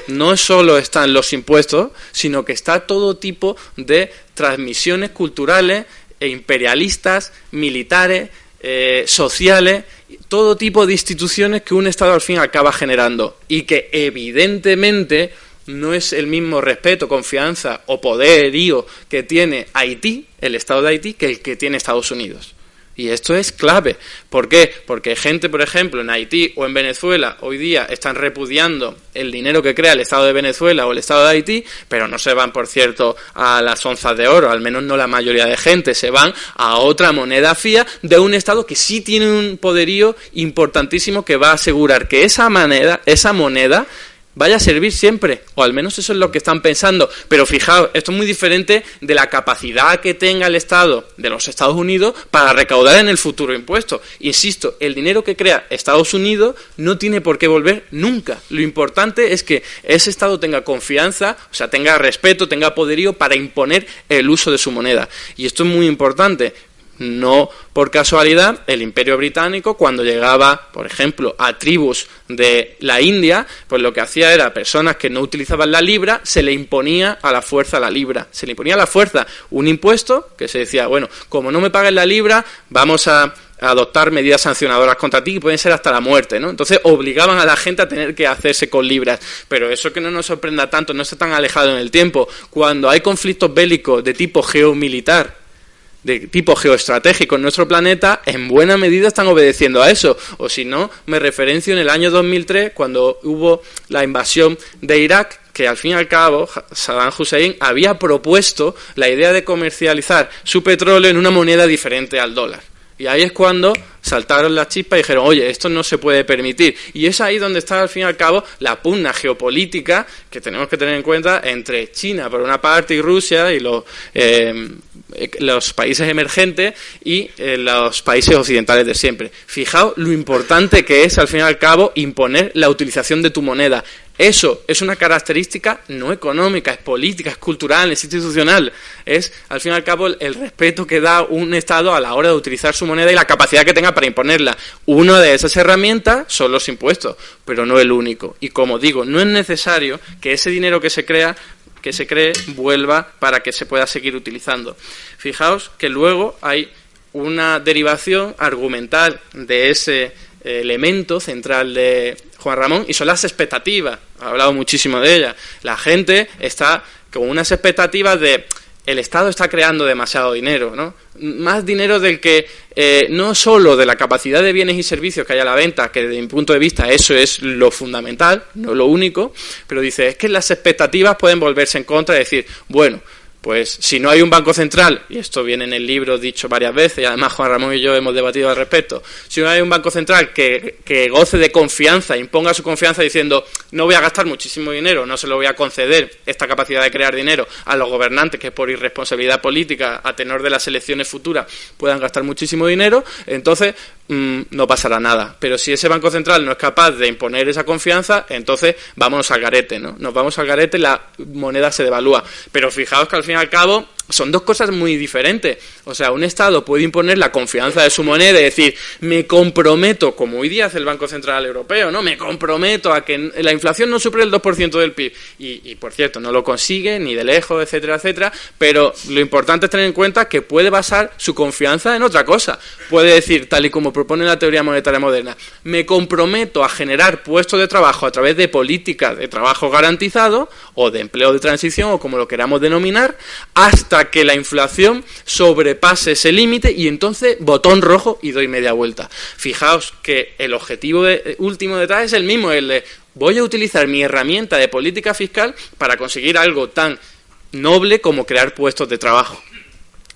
no solo están los impuestos, sino que está todo tipo de transmisiones culturales e imperialistas, militares, sociales, todo tipo de instituciones que un Estado al fin acaba generando, y que evidentemente no es el mismo respeto, confianza o poderío que tiene Haití, el Estado de Haití, que el que tiene Estados Unidos. Y esto es clave. ¿Por qué? Porque gente, por ejemplo, en Haití o en Venezuela, hoy día están repudiando el dinero que crea el Estado de Venezuela o el Estado de Haití, pero no se van, por cierto, a las onzas de oro, al menos no la mayoría de gente, se van a otra moneda fiat de un Estado que sí tiene un poderío importantísimo que va a asegurar que esa moneda vaya a servir siempre, o al menos eso es lo que están pensando. Pero fijaos, esto es muy diferente de la capacidad que tenga el Estado de los Estados Unidos para recaudar en el futuro impuestos. Insisto, el dinero que crea Estados Unidos no tiene por qué volver nunca. Lo importante es que ese Estado tenga confianza, o sea, tenga respeto, tenga poderío para imponer el uso de su moneda. Y esto es muy importante. No por casualidad, el Imperio Británico, cuando llegaba, por ejemplo, a tribus de la India, pues lo que hacía era, personas que no utilizaban la libra, se le imponía a la fuerza la libra. Se le imponía a la fuerza un impuesto que se decía, bueno, como no me pagues la libra, vamos a adoptar medidas sancionadoras contra ti, que pueden ser hasta la muerte, ¿no? Entonces obligaban a la gente a tener que hacerse con libras. Pero eso, que no nos sorprenda tanto, no está tan alejado en el tiempo. Cuando hay conflictos bélicos de tipo geomilitar, de tipo geoestratégico en nuestro planeta, en buena medida están obedeciendo a eso. O si no, me referencio en el año 2003, cuando hubo la invasión de Irak, que al fin y al cabo Saddam Hussein había propuesto la idea de comercializar su petróleo en una moneda diferente al dólar. Y ahí es cuando saltaron las chispas y dijeron, oye, esto no se puede permitir. Y es ahí donde está, al fin y al cabo, la pugna geopolítica que tenemos que tener en cuenta entre China, por una parte, y Rusia, y los países emergentes, y los países occidentales de siempre. Fijaos lo importante que es, al fin y al cabo, imponer la utilización de tu moneda. Eso es una característica no económica, es política, es cultural, es institucional. Es, al fin y al cabo, el respeto que da un Estado a la hora de utilizar su moneda y la capacidad que tenga para imponerla. Una de esas herramientas son los impuestos, pero no el único. Y como digo, no es necesario que ese dinero que se cree vuelva para que se pueda seguir utilizando. Fijaos que luego hay una derivación argumental de ese elemento central de Juan Ramón, y son las expectativas. Ha hablado muchísimo de ellas. La gente está con unas expectativas de el Estado está creando demasiado dinero, ¿no? Más dinero del que no solo de la capacidad de bienes y servicios que hay a la venta, que desde mi punto de vista eso es lo fundamental, no lo único, pero dice, es que las expectativas pueden volverse en contra y decir, bueno, pues si no hay un banco central, y esto viene en el libro dicho varias veces, y además Juan Ramón y yo hemos debatido al respecto, si no hay un banco central que goce de confianza, imponga su confianza diciendo, no voy a gastar muchísimo dinero, no se lo voy a conceder esta capacidad de crear dinero a los gobernantes que por irresponsabilidad política, a tenor de las elecciones futuras, puedan gastar muchísimo dinero, entonces no pasará nada. Pero si ese Banco Central no es capaz de imponer esa confianza, entonces vámonos al garete, ¿no? Nos vamos al garete, la moneda se devalúa. Pero fijaos que al fin y al cabo son dos cosas muy diferentes. O sea, un Estado puede imponer la confianza de su moneda y decir, me comprometo, como hoy día hace el Banco Central Europeo, ¿no? Me comprometo a que la inflación no supere el 2% del PIB. Y por cierto, no lo consigue, ni de lejos, etcétera, etcétera. Pero lo importante es tener en cuenta que puede basar su confianza en otra cosa. Puede decir, tal y como propone la teoría monetaria moderna, me comprometo a generar puestos de trabajo a través de políticas de trabajo garantizado, o de empleo de transición, o como lo queramos denominar, hasta que la inflación sobrepase ese límite y entonces botón rojo y doy media vuelta. Fijaos que el objetivo último detrás es el mismo, el de voy a utilizar mi herramienta de política fiscal para conseguir algo tan noble como crear puestos de trabajo.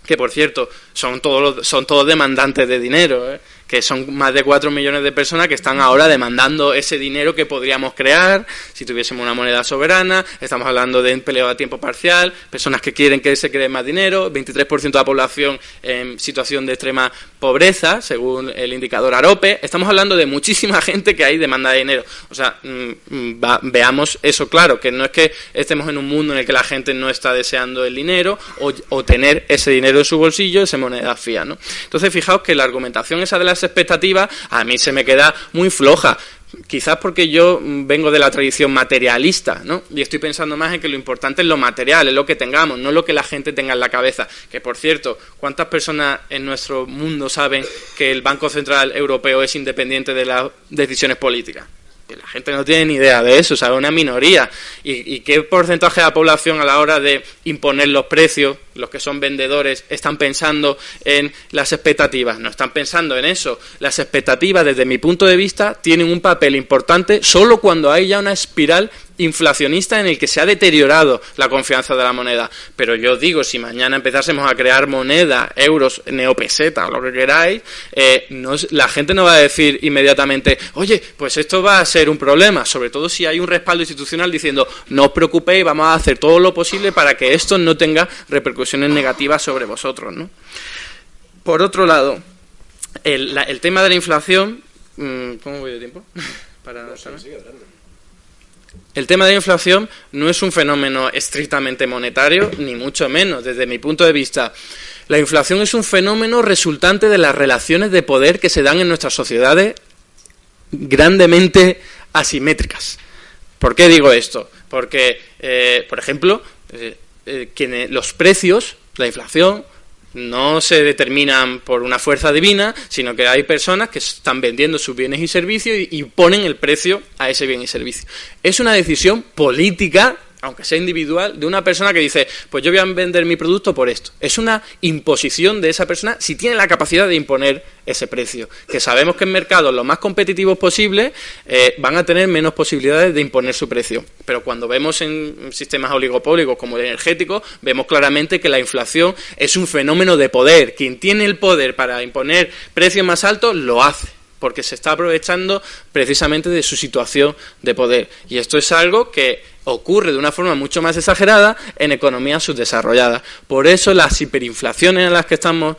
Que por cierto, son todos demandantes de dinero, que son más de 4 millones de personas que están ahora demandando ese dinero que podríamos crear si tuviésemos una moneda soberana. Estamos hablando de empleo a tiempo parcial, personas que quieren que se cree más dinero, 23% de la población en situación de extrema pobreza, según el indicador AROPE. Estamos hablando de muchísima gente que hay demanda de dinero. O sea, veamos eso claro, que no es que estemos en un mundo en el que la gente no está deseando el dinero o tener ese dinero en su bolsillo, esa moneda fiat, ¿no? Entonces, fijaos que la argumentación esa de las expectativas a mí se me queda muy floja. Quizás porque yo vengo de la tradición materialista, ¿no? Y estoy pensando más en que lo importante es lo material, es lo que tengamos, no lo que la gente tenga en la cabeza. Que, por cierto, ¿cuántas personas en nuestro mundo saben que el Banco Central Europeo es independiente de las decisiones políticas? La gente no tiene ni idea de eso, o sea, una minoría. ¿Y qué porcentaje de la población a la hora de imponer los precios, los que son vendedores, están pensando en las expectativas? No están pensando en eso. Las expectativas, desde mi punto de vista, tienen un papel importante solo cuando hay ya una espiral inflacionista en el que se ha deteriorado la confianza de la moneda. Pero yo digo, si mañana empezásemos a crear moneda, euros, neopeseta o lo que queráis, la gente no va a decir inmediatamente, oye, pues esto va a ser un problema, sobre todo si hay un respaldo institucional diciendo, no os preocupéis, vamos a hacer todo lo posible para que esto no tenga repercusiones negativas sobre vosotros, ¿no? Por otro lado, el tema de la inflación, ¿cómo voy de tiempo? El tema de la inflación no es un fenómeno estrictamente monetario, ni mucho menos. Desde mi punto de vista, la inflación es un fenómeno resultante de las relaciones de poder que se dan en nuestras sociedades grandemente asimétricas. ¿Por qué digo esto? Porque, por ejemplo, los precios, la inflación, no se determinan por una fuerza divina, sino que hay personas que están vendiendo sus bienes y servicios y ponen el precio a ese bien y servicio. Es una decisión política, aunque sea individual, de una persona que dice, pues yo voy a vender mi producto por esto. Es una imposición de esa persona si tiene la capacidad de imponer ese precio. Que sabemos que en mercados los más competitivos posibles van a tener menos posibilidades de imponer su precio. Pero cuando vemos en sistemas oligopólicos como el energético, vemos claramente que la inflación es un fenómeno de poder. Quien tiene el poder para imponer precios más altos, lo hace, porque se está aprovechando precisamente de su situación de poder. Y esto es algo que ocurre de una forma mucho más exagerada en economías subdesarrolladas. Por eso las hiperinflaciones a las que estamos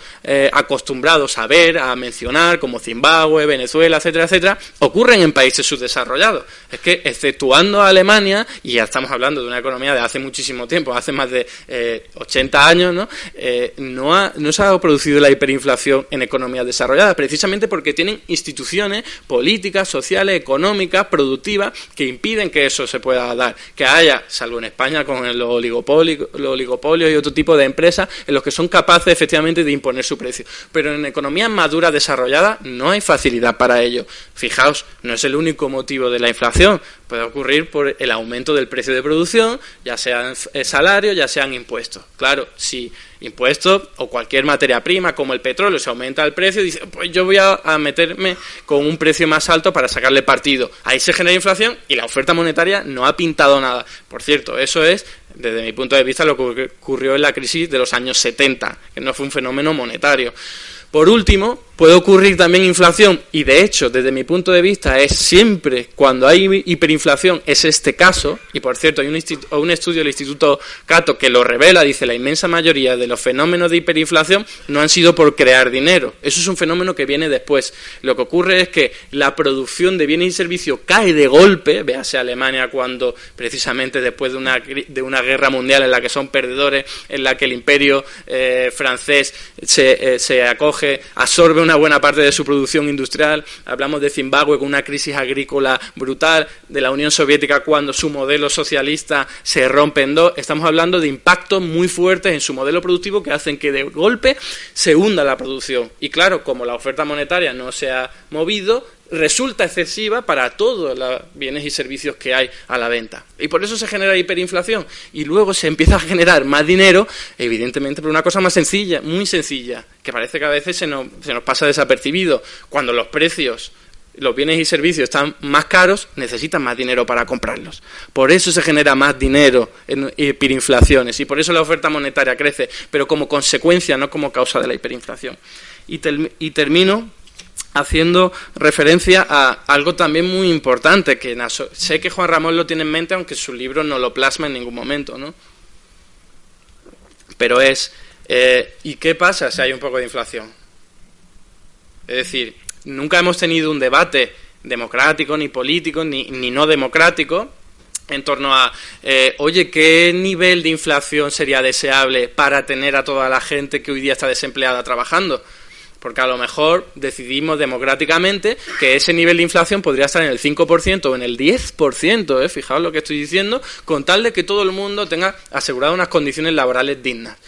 acostumbrados a ver, a mencionar, como Zimbabue, Venezuela, etcétera, etcétera, ocurren en países subdesarrollados. Es que, exceptuando a Alemania, y ya estamos hablando de una economía de hace muchísimo tiempo, hace más de 80 años, ¿no? No se ha producido la hiperinflación en economías desarrolladas, precisamente porque tienen instituciones políticas, sociales, económicas, productivas, que impiden que eso se pueda dar. Que haya, salvo en España con los oligopolios y otro tipo de empresas en los que son capaces efectivamente de imponer su precio. Pero en economías maduras desarrolladas no hay facilidad para ello. Fijaos, no es el único motivo de la inflación. Puede ocurrir por el aumento del precio de producción, ya sean salarios, ya sean impuestos. Claro, si impuestos o cualquier materia prima como el petróleo se aumenta el precio, dice, pues yo voy a meterme con un precio más alto para sacarle partido. Ahí se genera inflación y la oferta monetaria no ha pintado nada. Por cierto, eso es, desde mi punto de vista, lo que ocurrió en la crisis de los años 70, que no fue un fenómeno monetario. Por último, puede ocurrir también inflación, y de hecho, desde mi punto de vista, es siempre cuando hay hiperinflación, es este caso, y por cierto, hay un estudio del Instituto Cato que lo revela, dice, la inmensa mayoría de los fenómenos de hiperinflación no han sido por crear dinero, eso es un fenómeno que viene después. Lo que ocurre es que la producción de bienes y servicios cae de golpe, véase Alemania cuando precisamente después de una guerra mundial en la que son perdedores, en la que el imperio francés se acoge, absorbe una buena parte de su producción industrial. Hablamos de Zimbabue con una crisis agrícola brutal, de la Unión Soviética cuando su modelo socialista se rompe en dos. Estamos hablando de impactos muy fuertes en su modelo productivo que hacen que de golpe se hunda la producción. Y claro, como la oferta monetaria no se ha movido, resulta excesiva para todos los bienes y servicios que hay a la venta. Y por eso se genera hiperinflación. Y luego se empieza a generar más dinero, evidentemente por una cosa más sencilla, muy sencilla, que parece que a veces se nos pasa desapercibido. Cuando los precios, los bienes y servicios están más caros, necesitan más dinero para comprarlos. Por eso se genera más dinero en hiperinflaciones y por eso la oferta monetaria crece, pero como consecuencia, no como causa de la hiperinflación. Y termino haciendo referencia a algo también muy importante, que sé que Juan Ramón lo tiene en mente, aunque su libro no lo plasma en ningún momento, ¿no? Pero ¿y qué pasa si hay un poco de inflación? Es decir, nunca hemos tenido un debate democrático, ni político, ni no democrático, en torno a, oye, ¿qué nivel de inflación sería deseable para tener a toda la gente que hoy día está desempleada trabajando? Porque a lo mejor decidimos democráticamente que ese nivel de inflación podría estar en el 5% o en el 10%, fijaos lo que estoy diciendo, con tal de que todo el mundo tenga aseguradas unas condiciones laborales dignas.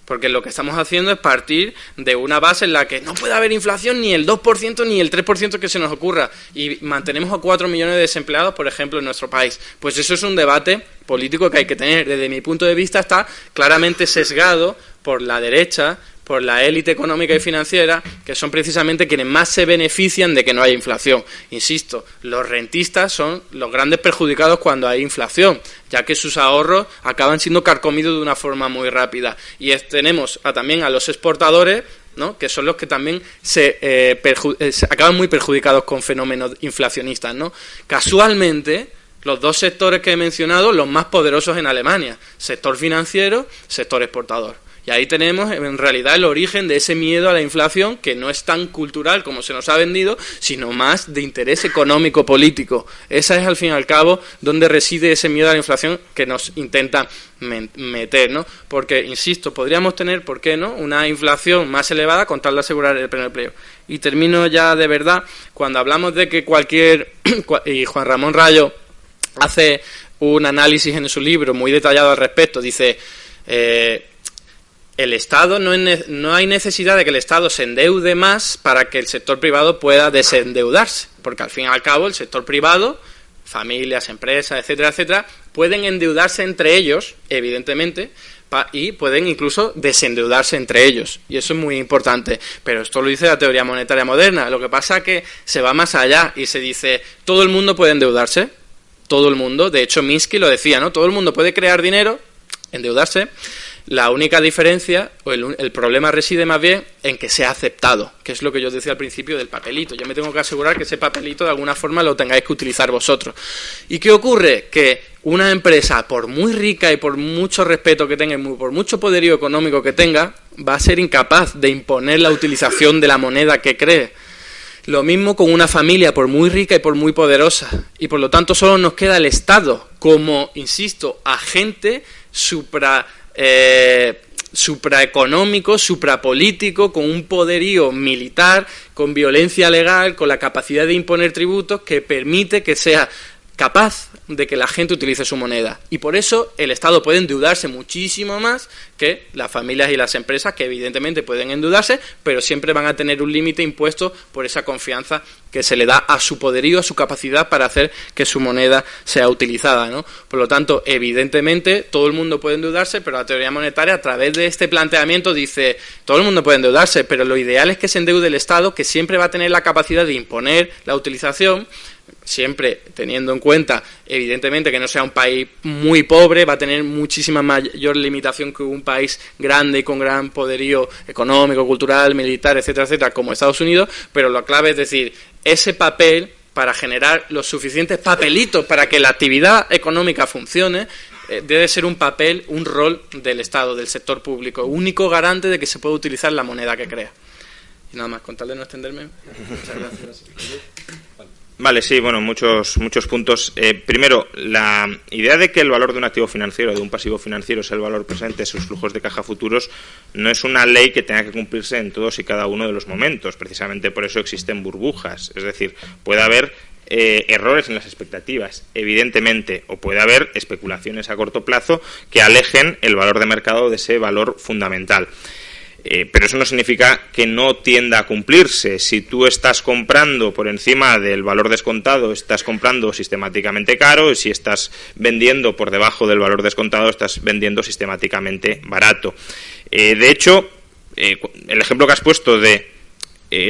Porque lo que estamos haciendo es partir de una base en la que no puede haber inflación ni el 2% ni el 3% que se nos ocurra. Y mantenemos a 4 millones de desempleados, por ejemplo, en nuestro país. Pues eso es un debate político que hay que tener. Desde mi punto de vista está claramente sesgado por la derecha, por la élite económica y financiera, que son precisamente quienes más se benefician de que no haya inflación. Insisto, los rentistas son los grandes perjudicados cuando hay inflación, ya que sus ahorros acaban siendo carcomidos de una forma muy rápida. Y tenemos también a los exportadores, ¿no?, que son los que también se acaban muy perjudicados con fenómenos inflacionistas, ¿no? Casualmente, los dos sectores que he mencionado, los más poderosos en Alemania, sector financiero, sector exportador. Y ahí tenemos en realidad el origen de ese miedo a la inflación, que no es tan cultural como se nos ha vendido, sino más de interés económico-político. Esa es al fin y al cabo donde reside ese miedo a la inflación que nos intenta meter, ¿no? Porque, insisto, podríamos tener, ¿por qué no?, una inflación más elevada con tal de asegurar el pleno empleo. Y termino ya de verdad, cuando hablamos de que y Juan Ramón Rayo hace un análisis en su libro muy detallado al respecto, dice, el Estado no hay necesidad de que el Estado se endeude más para que el sector privado pueda desendeudarse, porque al fin y al cabo el sector privado, familias, empresas, etcétera, etcétera, pueden endeudarse entre ellos, evidentemente, y pueden incluso desendeudarse entre ellos, y eso es muy importante. Pero esto lo dice la teoría monetaria moderna. Lo que pasa es que se va más allá y se dice, todo el mundo puede endeudarse, todo el mundo. De hecho, Minsky lo decía, ¿no? Todo el mundo puede crear dinero, endeudarse. La única diferencia, o el problema reside más bien en que sea aceptado, que es lo que yo decía al principio del papelito. Yo me tengo que asegurar que ese papelito de alguna forma lo tengáis que utilizar vosotros. ¿Y qué ocurre? Que una empresa, por muy rica y por mucho respeto que tenga, y por mucho poderío económico que tenga, va a ser incapaz de imponer la utilización de la moneda que cree. Lo mismo con una familia, por muy rica y por muy poderosa. Y por lo tanto solo nos queda el Estado como, insisto, agente supraeconómico, suprapolítico, con un poderío militar, con violencia legal, con la capacidad de imponer tributos que permite que sea capaz de que la gente utilice su moneda. Y por eso el Estado puede endeudarse muchísimo más que las familias y las empresas, que evidentemente pueden endeudarse, pero siempre van a tener un límite impuesto por esa confianza que se le da a su poderío, a su capacidad para hacer que su moneda sea utilizada, ¿no? Por lo tanto, evidentemente, todo el mundo puede endeudarse, pero la teoría monetaria, a través de este planteamiento, dice, todo el mundo puede endeudarse, pero lo ideal es que se endeude el Estado, que siempre va a tener la capacidad de imponer la utilización, siempre teniendo en cuenta, evidentemente, que no sea un país muy pobre, va a tener muchísima mayor limitación que un país grande y con gran poderío económico, cultural, militar, etcétera, etcétera, como Estados Unidos, pero la clave es decir, ese papel para generar los suficientes papelitos para que la actividad económica funcione, debe ser un papel, un rol del Estado, del sector público, único garante de que se puede utilizar la moneda que crea. Y nada más, con tal de no extenderme. Muchas gracias. Vale, sí, bueno, muchos puntos. Primero, la idea de que el valor de un activo financiero, de un pasivo financiero, es el valor presente, sus flujos de caja futuros, no es una ley que tenga que cumplirse en todos y cada uno de los momentos. Precisamente por eso existen burbujas. Es decir, puede haber errores en las expectativas, evidentemente, o puede haber especulaciones a corto plazo que alejen el valor de mercado de ese valor fundamental. Pero eso no significa que no tienda a cumplirse. Si tú estás comprando por encima del valor descontado, estás comprando sistemáticamente caro, y si estás vendiendo por debajo del valor descontado, estás vendiendo sistemáticamente barato. De hecho, el ejemplo que has puesto de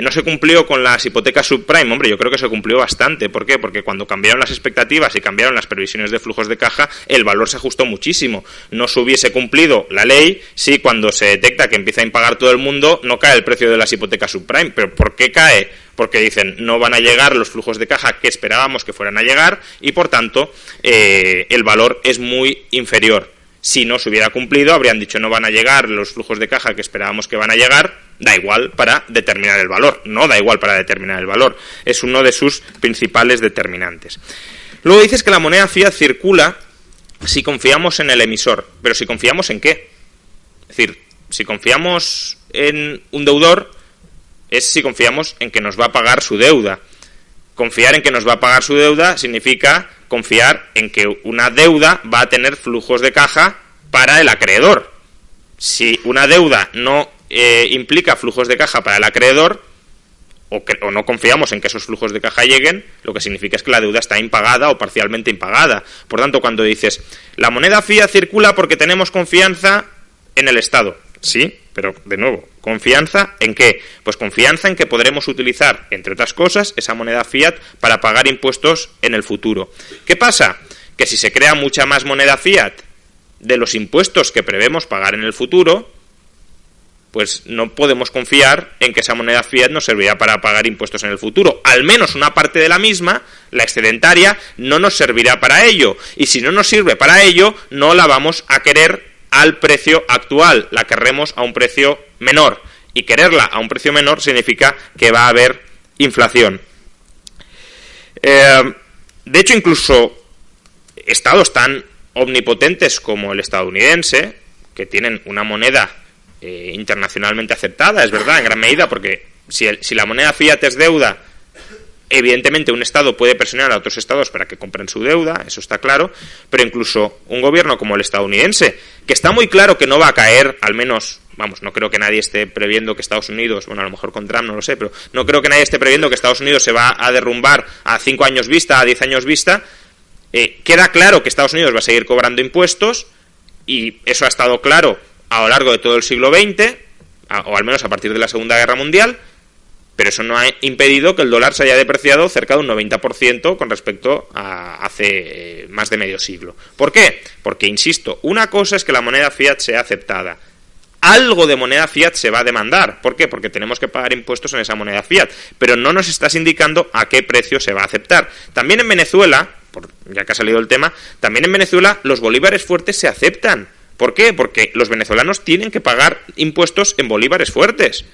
no se cumplió con las hipotecas subprime, hombre, yo creo que se cumplió bastante. ¿Por qué? Porque cuando cambiaron las expectativas y cambiaron las previsiones de flujos de caja, el valor se ajustó muchísimo. No se hubiese cumplido la ley si cuando se detecta que empieza a impagar todo el mundo no cae el precio de las hipotecas subprime. ¿Pero por qué cae? Porque dicen no van a llegar los flujos de caja que esperábamos que fueran a llegar y por tanto el valor es muy inferior. Si no se hubiera cumplido, habrían dicho no van a llegar los flujos de caja que esperábamos que van a llegar, da igual para determinar el valor, no da igual para determinar el valor, es uno de sus principales determinantes. Luego dices que la moneda fiat circula si confiamos en el emisor, pero si confiamos en qué. Es decir, si confiamos en un deudor, es si confiamos en que nos va a pagar su deuda. Confiar en que nos va a pagar su deuda significa confiar en que una deuda va a tener flujos de caja para el acreedor. Si una deuda no implica flujos de caja para el acreedor, o no confiamos en que esos flujos de caja lleguen, lo que significa es que la deuda está impagada o parcialmente impagada. Por tanto, cuando dices, la moneda fiat circula porque tenemos confianza en el Estado, sí, pero de nuevo, ¿confianza en qué? Pues confianza en que podremos utilizar, entre otras cosas, esa moneda fiat para pagar impuestos en el futuro. ¿Qué pasa? Que si se crea mucha más moneda fiat de los impuestos que prevemos pagar en el futuro, pues no podemos confiar en que esa moneda fiat nos servirá para pagar impuestos en el futuro. Al menos una parte de la misma, la excedentaria, no nos servirá para ello. Y si no nos sirve para ello, no la vamos a querer al precio actual, la querremos a un precio menor. Y quererla a un precio menor significa que va a haber inflación. De hecho, incluso estados tan omnipotentes como el estadounidense, que tienen una moneda internacionalmente aceptada, es verdad, en gran medida, porque si la moneda fiat es deuda, evidentemente un Estado puede presionar a otros Estados para que compren su deuda, eso está claro, pero incluso un gobierno como el estadounidense, que está muy claro que no va a caer, al menos, vamos, no creo que nadie esté previendo que Estados Unidos, bueno, a lo mejor con Trump no lo sé, pero no creo que nadie esté previendo que Estados Unidos se va a derrumbar a 5 años vista, a 10 años vista. Queda claro que Estados Unidos va a seguir cobrando impuestos, y eso ha estado claro a lo largo de todo el siglo XX, o al menos a partir de la Segunda Guerra Mundial, pero eso no ha impedido que el dólar se haya depreciado cerca de un 90% con respecto a hace más de medio siglo. ¿Por qué? Porque, insisto, una cosa es que la moneda fiat sea aceptada. Algo de moneda fiat se va a demandar. ¿Por qué? Porque tenemos que pagar impuestos en esa moneda fiat, pero no nos estás indicando a qué precio se va a aceptar. También en Venezuela, ya que ha salido el tema, también en Venezuela los bolívares fuertes se aceptan. ¿Por qué? Porque los venezolanos tienen que pagar impuestos en bolívares fuertes.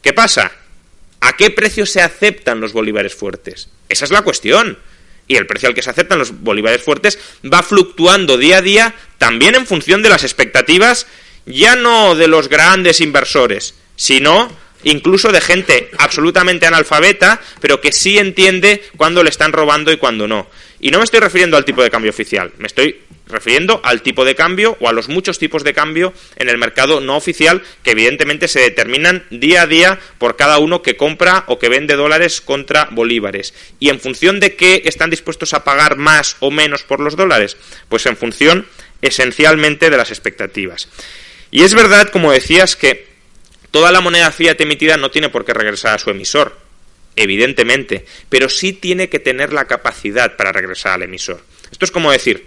¿Qué pasa? ¿A qué precio se aceptan los bolívares fuertes? Esa es la cuestión. Y el precio al que se aceptan los bolívares fuertes va fluctuando día a día, también en función de las expectativas, ya no de los grandes inversores, sino incluso de gente absolutamente analfabeta, pero que sí entiende cuándo le están robando y cuándo no. Y no me estoy refiriendo al tipo de cambio oficial, me estoy refiriendo al tipo de cambio o a los muchos tipos de cambio en el mercado no oficial, que evidentemente se determinan día a día por cada uno que compra o que vende dólares contra bolívares. ¿Y en función de qué están dispuestos a pagar más o menos por los dólares? Pues en función esencialmente de las expectativas. Y es verdad, como decías, que toda la moneda fiat emitida no tiene por qué regresar a su emisor. evidentemente, pero sí tiene que tener la capacidad para regresar al emisor. Esto es como decir,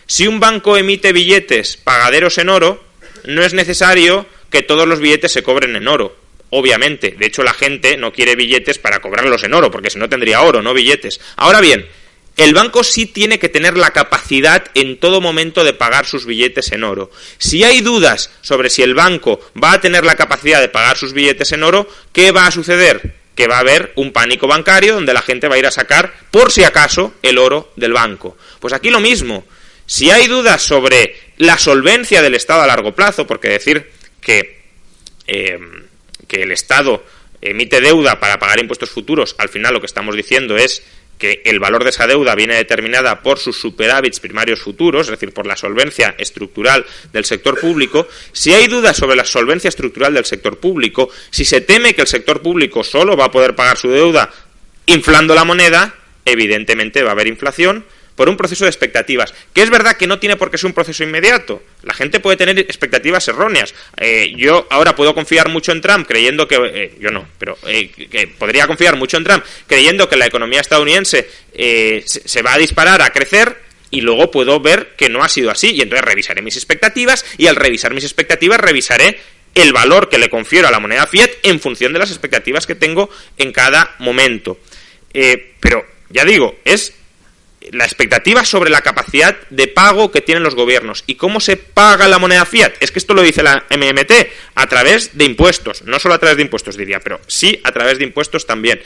si un banco emite billetes pagaderos en oro, no es necesario que todos los billetes se cobren en oro. Obviamente, de hecho la gente no quiere billetes para cobrarlos en oro, porque si no tendría oro, no billetes. Ahora bien, el banco sí tiene que tener la capacidad en todo momento de pagar sus billetes en oro. Si hay dudas sobre si el banco va a tener la capacidad de pagar sus billetes en oro, ¿qué va a suceder? Que va a haber un pánico bancario donde la gente va a ir a sacar, por si acaso, el oro del banco. Pues aquí lo mismo. Si hay dudas sobre la solvencia del Estado a largo plazo, porque decir que el Estado emite deuda para pagar impuestos futuros, al final lo que estamos diciendo es que el valor de esa deuda viene determinada por sus superávits primarios futuros, es decir, por la solvencia estructural del sector público. Si hay dudas sobre la solvencia estructural del sector público, si se teme que el sector público solo va a poder pagar su deuda inflando la moneda, evidentemente va a haber inflación por un proceso de expectativas, que es verdad que no tiene por qué ser un proceso inmediato. La gente puede tener expectativas erróneas. Yo ahora puedo confiar mucho en Trump creyendo que... yo no, pero que podría confiar mucho en Trump creyendo que la economía estadounidense se va a disparar, a crecer, y luego puedo ver que no ha sido así, y entonces revisaré mis expectativas, y al revisar mis expectativas revisaré el valor que le confiero a la moneda fiat en función de las expectativas que tengo en cada momento. Pero, ya digo, es la expectativa sobre la capacidad de pago que tienen los gobiernos. ¿Y cómo se paga la moneda fiat? Es que esto lo dice la MMT, a través de impuestos. No solo a través de impuestos, diría, pero sí a través de impuestos también.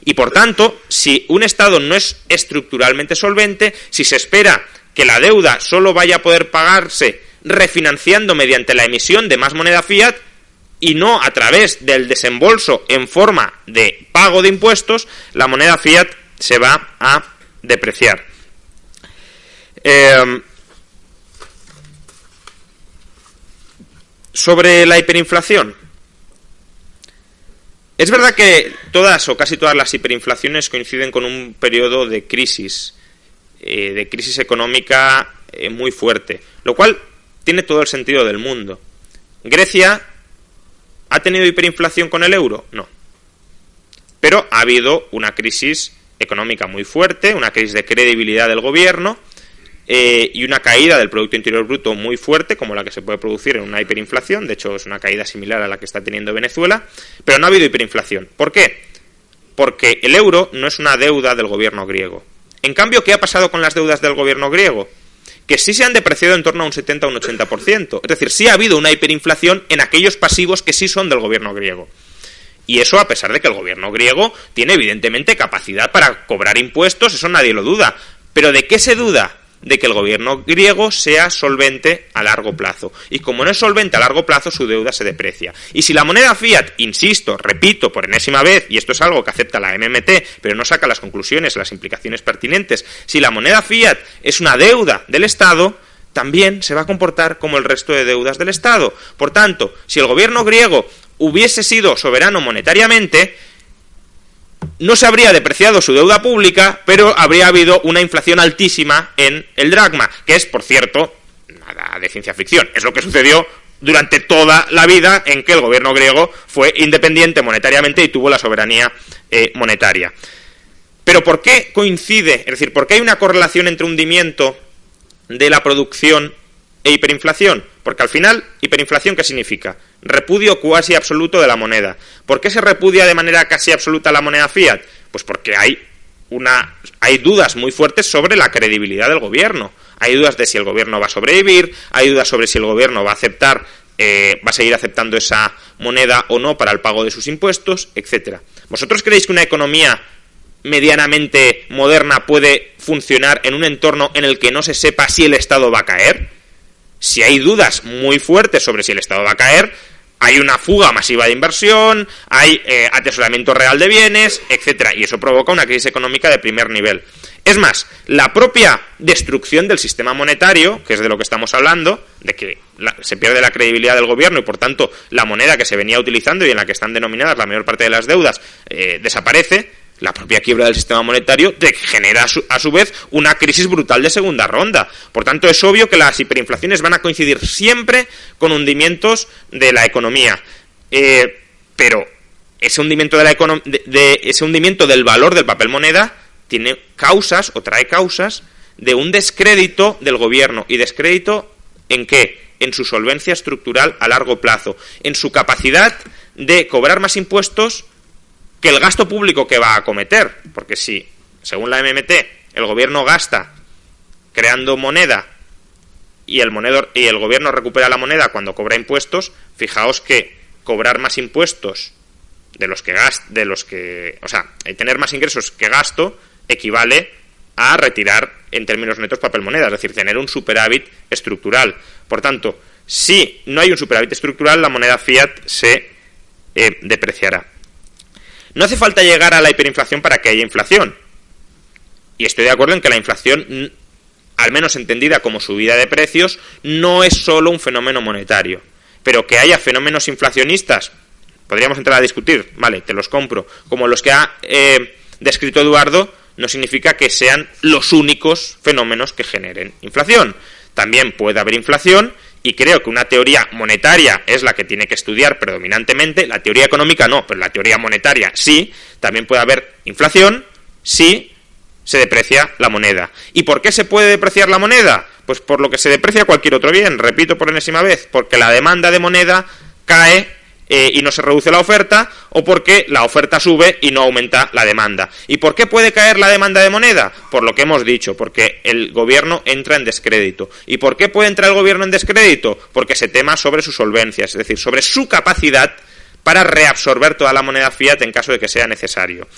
Y por tanto, si un Estado no es estructuralmente solvente, si se espera que la deuda solo vaya a poder pagarse refinanciando mediante la emisión de más moneda fiat y no a través del desembolso en forma de pago de impuestos, la moneda fiat se va a depreciar. Sobre la hiperinflación. Es verdad que todas o casi todas las hiperinflaciones coinciden con un periodo de crisis económica muy fuerte, lo cual tiene todo el sentido del mundo. ¿Grecia ha tenido hiperinflación con el euro? No. Pero ha habido una crisis económica muy fuerte, una crisis de credibilidad del gobierno y una caída del Producto Interior Bruto muy fuerte, como la que se puede producir en una hiperinflación. De hecho, es una caída similar a la que está teniendo Venezuela, pero no ha habido hiperinflación. ¿Por qué? Porque el euro no es una deuda del gobierno griego. En cambio, ¿qué ha pasado con las deudas del gobierno griego? Que sí se han depreciado en torno a un 70 o un 80%. Es decir, sí ha habido una hiperinflación en aquellos pasivos que sí son del gobierno griego. Y eso a pesar de que el gobierno griego tiene evidentemente capacidad para cobrar impuestos, eso nadie lo duda. ¿Pero de qué se duda? De que el gobierno griego sea solvente a largo plazo. Y como no es solvente a largo plazo, su deuda se deprecia. Y si la moneda fiat, insisto, repito por enésima vez, y esto es algo que acepta la MMT, pero no saca las conclusiones, las implicaciones pertinentes, si la moneda fiat es una deuda del Estado, también se va a comportar como el resto de deudas del Estado. Por tanto, si el gobierno griego hubiese sido soberano monetariamente, no se habría depreciado su deuda pública, pero habría habido una inflación altísima en el dracma, que es, por cierto, nada de ciencia ficción. Es lo que sucedió durante toda la vida en que el gobierno griego fue independiente monetariamente y tuvo la soberanía monetaria. Pero ¿por qué coincide? Es decir, ¿por qué hay una correlación entre hundimiento de la producción e hiperinflación? Porque al final, hiperinflación, ¿qué significa? Repudio cuasi absoluto de la moneda. ¿Por qué se repudia de manera casi absoluta la moneda fiat? Pues porque hay dudas muy fuertes sobre la credibilidad del gobierno. Hay dudas de si el gobierno va a sobrevivir, hay dudas sobre si el gobierno va a seguir aceptando esa moneda o no para el pago de sus impuestos, etcétera. ¿Vosotros creéis que una economía medianamente moderna puede funcionar en un entorno en el que no se sepa si el Estado va a caer? Si hay dudas muy fuertes sobre si el Estado va a caer, hay una fuga masiva de inversión, hay atesoramiento real de bienes, etcétera, y eso provoca una crisis económica de primer nivel. Es más, la propia destrucción del sistema monetario, que es de lo que estamos hablando, de que se pierde la credibilidad del gobierno y por tanto la moneda que se venía utilizando y en la que están denominadas la mayor parte de las deudas desaparece. La propia quiebra del sistema monetario genera a su vez una crisis brutal de segunda ronda. Por tanto, es obvio que las hiperinflaciones van a coincidir siempre con hundimientos de la economía. Pero ese hundimiento ese hundimiento del valor del papel moneda tiene causas o trae causas de un descrédito del gobierno. ¿Y descrédito en qué? En su solvencia estructural a largo plazo, en su capacidad de cobrar más impuestos que el gasto público que va a acometer. Porque si, según la MMT, el gobierno gasta creando moneda y el gobierno recupera la moneda cuando cobra impuestos, fijaos que cobrar más impuestos tener más ingresos que gasto equivale a retirar en términos netos papel moneda, es decir, tener un superávit estructural. Por tanto, si no hay un superávit estructural, la moneda fiat se depreciará. No hace falta llegar a la hiperinflación para que haya inflación. Y estoy de acuerdo en que la inflación, al menos entendida como subida de precios, no es solo un fenómeno monetario. Pero que haya fenómenos inflacionistas, podríamos entrar a discutir, vale, te los compro, como los que ha descrito Eduardo, no significa que sean los únicos fenómenos que generen inflación. También puede haber inflación, y creo que una teoría monetaria es la que tiene que estudiar predominantemente, la teoría económica no, pero la teoría monetaria sí. También puede haber inflación si se deprecia la moneda. ¿Y por qué se puede depreciar la moneda? Pues por lo que se deprecia cualquier otro bien, repito por enésima vez, porque la demanda de moneda cae y no se reduce la oferta, o porque la oferta sube y no aumenta la demanda. ¿Y por qué puede caer la demanda de moneda? Por lo que hemos dicho, porque el gobierno entra en descrédito. ¿Y por qué puede entrar el gobierno en descrédito? Porque se tema sobre su solvencia, es decir, sobre su capacidad para reabsorber toda la moneda fiat en caso de que sea necesario.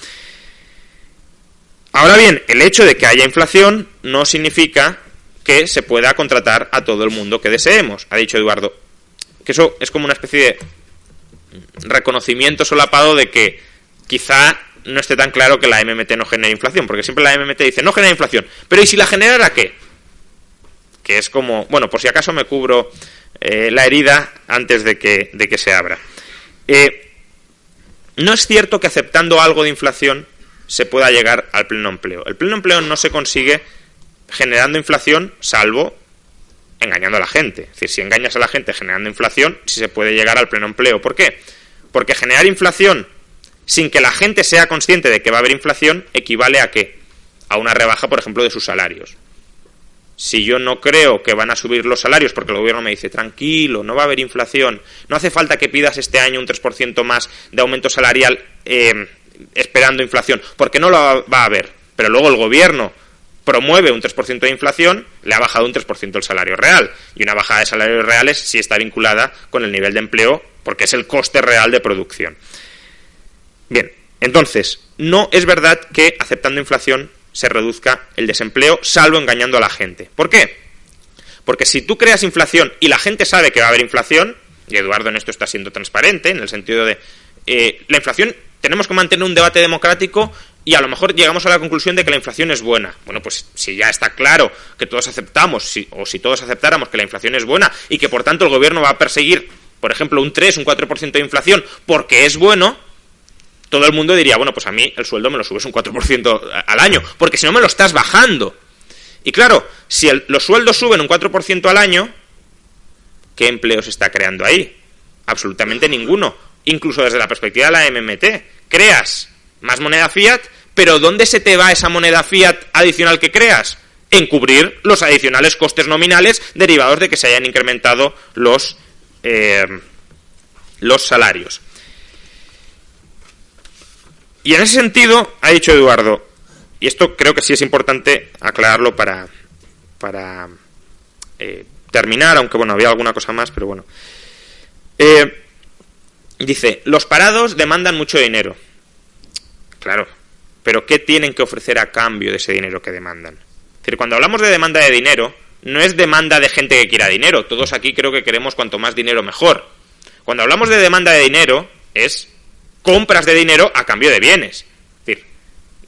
Ahora bien, el hecho de que haya inflación no significa que se pueda contratar a todo el mundo que deseemos. Ha dicho Eduardo que eso es como una especie de reconocimiento solapado de que quizá no esté tan claro que la MMT no genere inflación, porque siempre la MMT dice no genera inflación, pero ¿y si la generara qué? Que es como, bueno, por si acaso me cubro la herida antes de que se abra. No es cierto que aceptando algo de inflación se pueda llegar al pleno empleo. El pleno empleo no se consigue generando inflación, salvo engañando a la gente. Es decir, si engañas a la gente generando inflación, sí se puede llegar al pleno empleo. ¿Por qué? Porque generar inflación sin que la gente sea consciente de que va a haber inflación equivale a ¿qué? A una rebaja, por ejemplo, de sus salarios. Si yo no creo que van a subir los salarios porque el gobierno me dice, tranquilo, no va a haber inflación, no hace falta que pidas este año un 3% más de aumento salarial esperando inflación, porque no lo va a haber. Pero luego el gobierno promueve un 3% de inflación, le ha bajado un 3% el salario real. Y una bajada de salarios reales sí está vinculada con el nivel de empleo, porque es el coste real de producción. Bien, entonces, no es verdad que aceptando inflación se reduzca el desempleo, salvo engañando a la gente. ¿Por qué? Porque si tú creas inflación y la gente sabe que va a haber inflación, y Eduardo en esto está siendo transparente, en el sentido de la inflación, tenemos que mantener un debate democrático y a lo mejor llegamos a la conclusión de que la inflación es buena. Bueno, pues si ya está claro que todos aceptamos, si todos aceptáramos que la inflación es buena y que por tanto el gobierno va a perseguir, por ejemplo, un 3, un 4% de inflación porque es bueno, todo el mundo diría, bueno, pues a mí el sueldo me lo subes un 4% al año, porque si no me lo estás bajando. Y claro, si los sueldos suben un 4% al año, ¿qué empleo se está creando ahí? Absolutamente ninguno. Incluso desde la perspectiva de la MMT. Creas más moneda fiat, pero ¿dónde se te va esa moneda fiat adicional que creas? En cubrir los adicionales costes nominales derivados de que se hayan incrementado los salarios. Y en ese sentido, ha dicho Eduardo, y esto creo que sí es importante aclararlo para terminar, aunque bueno, había alguna cosa más, pero bueno. Dice, los parados demandan mucho dinero. Claro, pero ¿qué tienen que ofrecer a cambio de ese dinero que demandan? Es decir, cuando hablamos de demanda de dinero, no es demanda de gente que quiera dinero. Todos aquí creo que queremos cuanto más dinero mejor. Cuando hablamos de demanda de dinero, es compras de dinero a cambio de bienes. Es decir,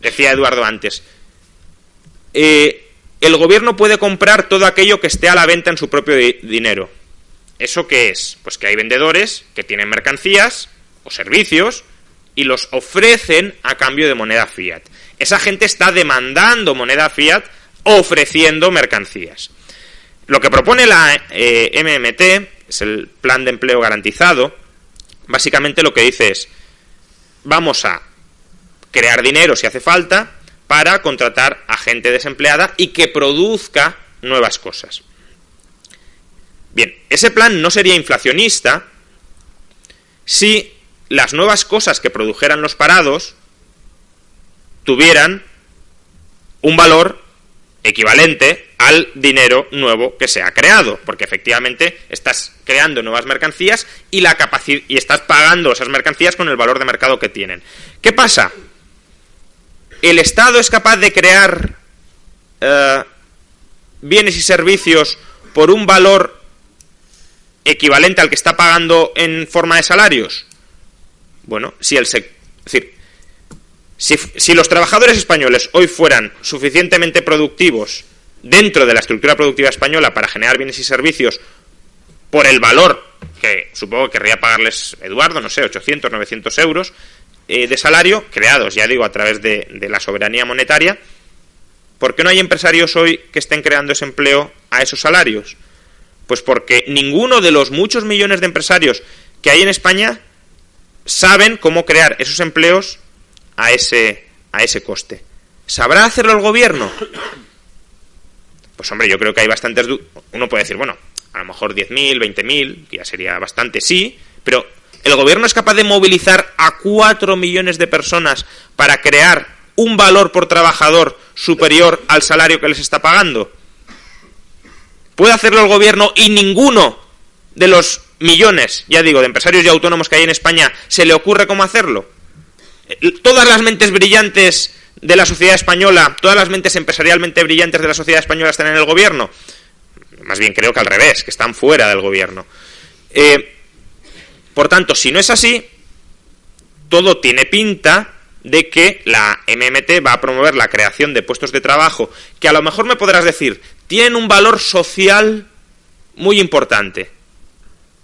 decía Eduardo antes, el gobierno puede comprar todo aquello que esté a la venta en su propio dinero. ¿Eso qué es? Pues que hay vendedores que tienen mercancías o servicios y los ofrecen a cambio de moneda fiat. Esa gente está demandando moneda fiat ofreciendo mercancías. Lo que propone la MMT, es el Plan de Empleo Garantizado, básicamente lo que dice es, vamos a crear dinero si hace falta para contratar a gente desempleada y que produzca nuevas cosas. Bien, ese plan no sería inflacionista si las nuevas cosas que produjeran los parados tuvieran un valor equivalente al dinero nuevo que se ha creado, porque efectivamente estás creando nuevas mercancías y y estás pagando esas mercancías con el valor de mercado que tienen. ¿Qué pasa? ¿El Estado es capaz de crear bienes y servicios por un valor equivalente al que está pagando en forma de salarios? Bueno, si los trabajadores españoles hoy fueran suficientemente productivos dentro de la estructura productiva española para generar bienes y servicios por el valor que supongo que querría pagarles Eduardo, no sé, 800, 900 euros de salario, creados, ya digo, a través de la soberanía monetaria, ¿por qué no hay empresarios hoy que estén creando ese empleo a esos salarios? Pues porque ninguno de los muchos millones de empresarios que hay en España saben cómo crear esos empleos a ese coste. ¿Sabrá hacerlo el gobierno? Pues hombre, yo creo que hay bastantes... Uno puede decir, bueno, a lo mejor 10.000, 20.000, que ya sería bastante, sí, pero ¿el gobierno es capaz de movilizar a 4 millones de personas para crear un valor por trabajador superior al salario que les está pagando? ¿Puede hacerlo el gobierno y ninguno de los millones, ya digo, de empresarios y autónomos que hay en España se le ocurre cómo hacerlo? Todas las mentes brillantes de la sociedad española, todas las mentes empresarialmente brillantes de la sociedad española están en el gobierno. Más bien creo que al revés, que están fuera del gobierno. Por tanto, si no es así, todo tiene pinta de que la MMT va a promover la creación de puestos de trabajo que a lo mejor me podrás decir, tienen un valor social muy importante.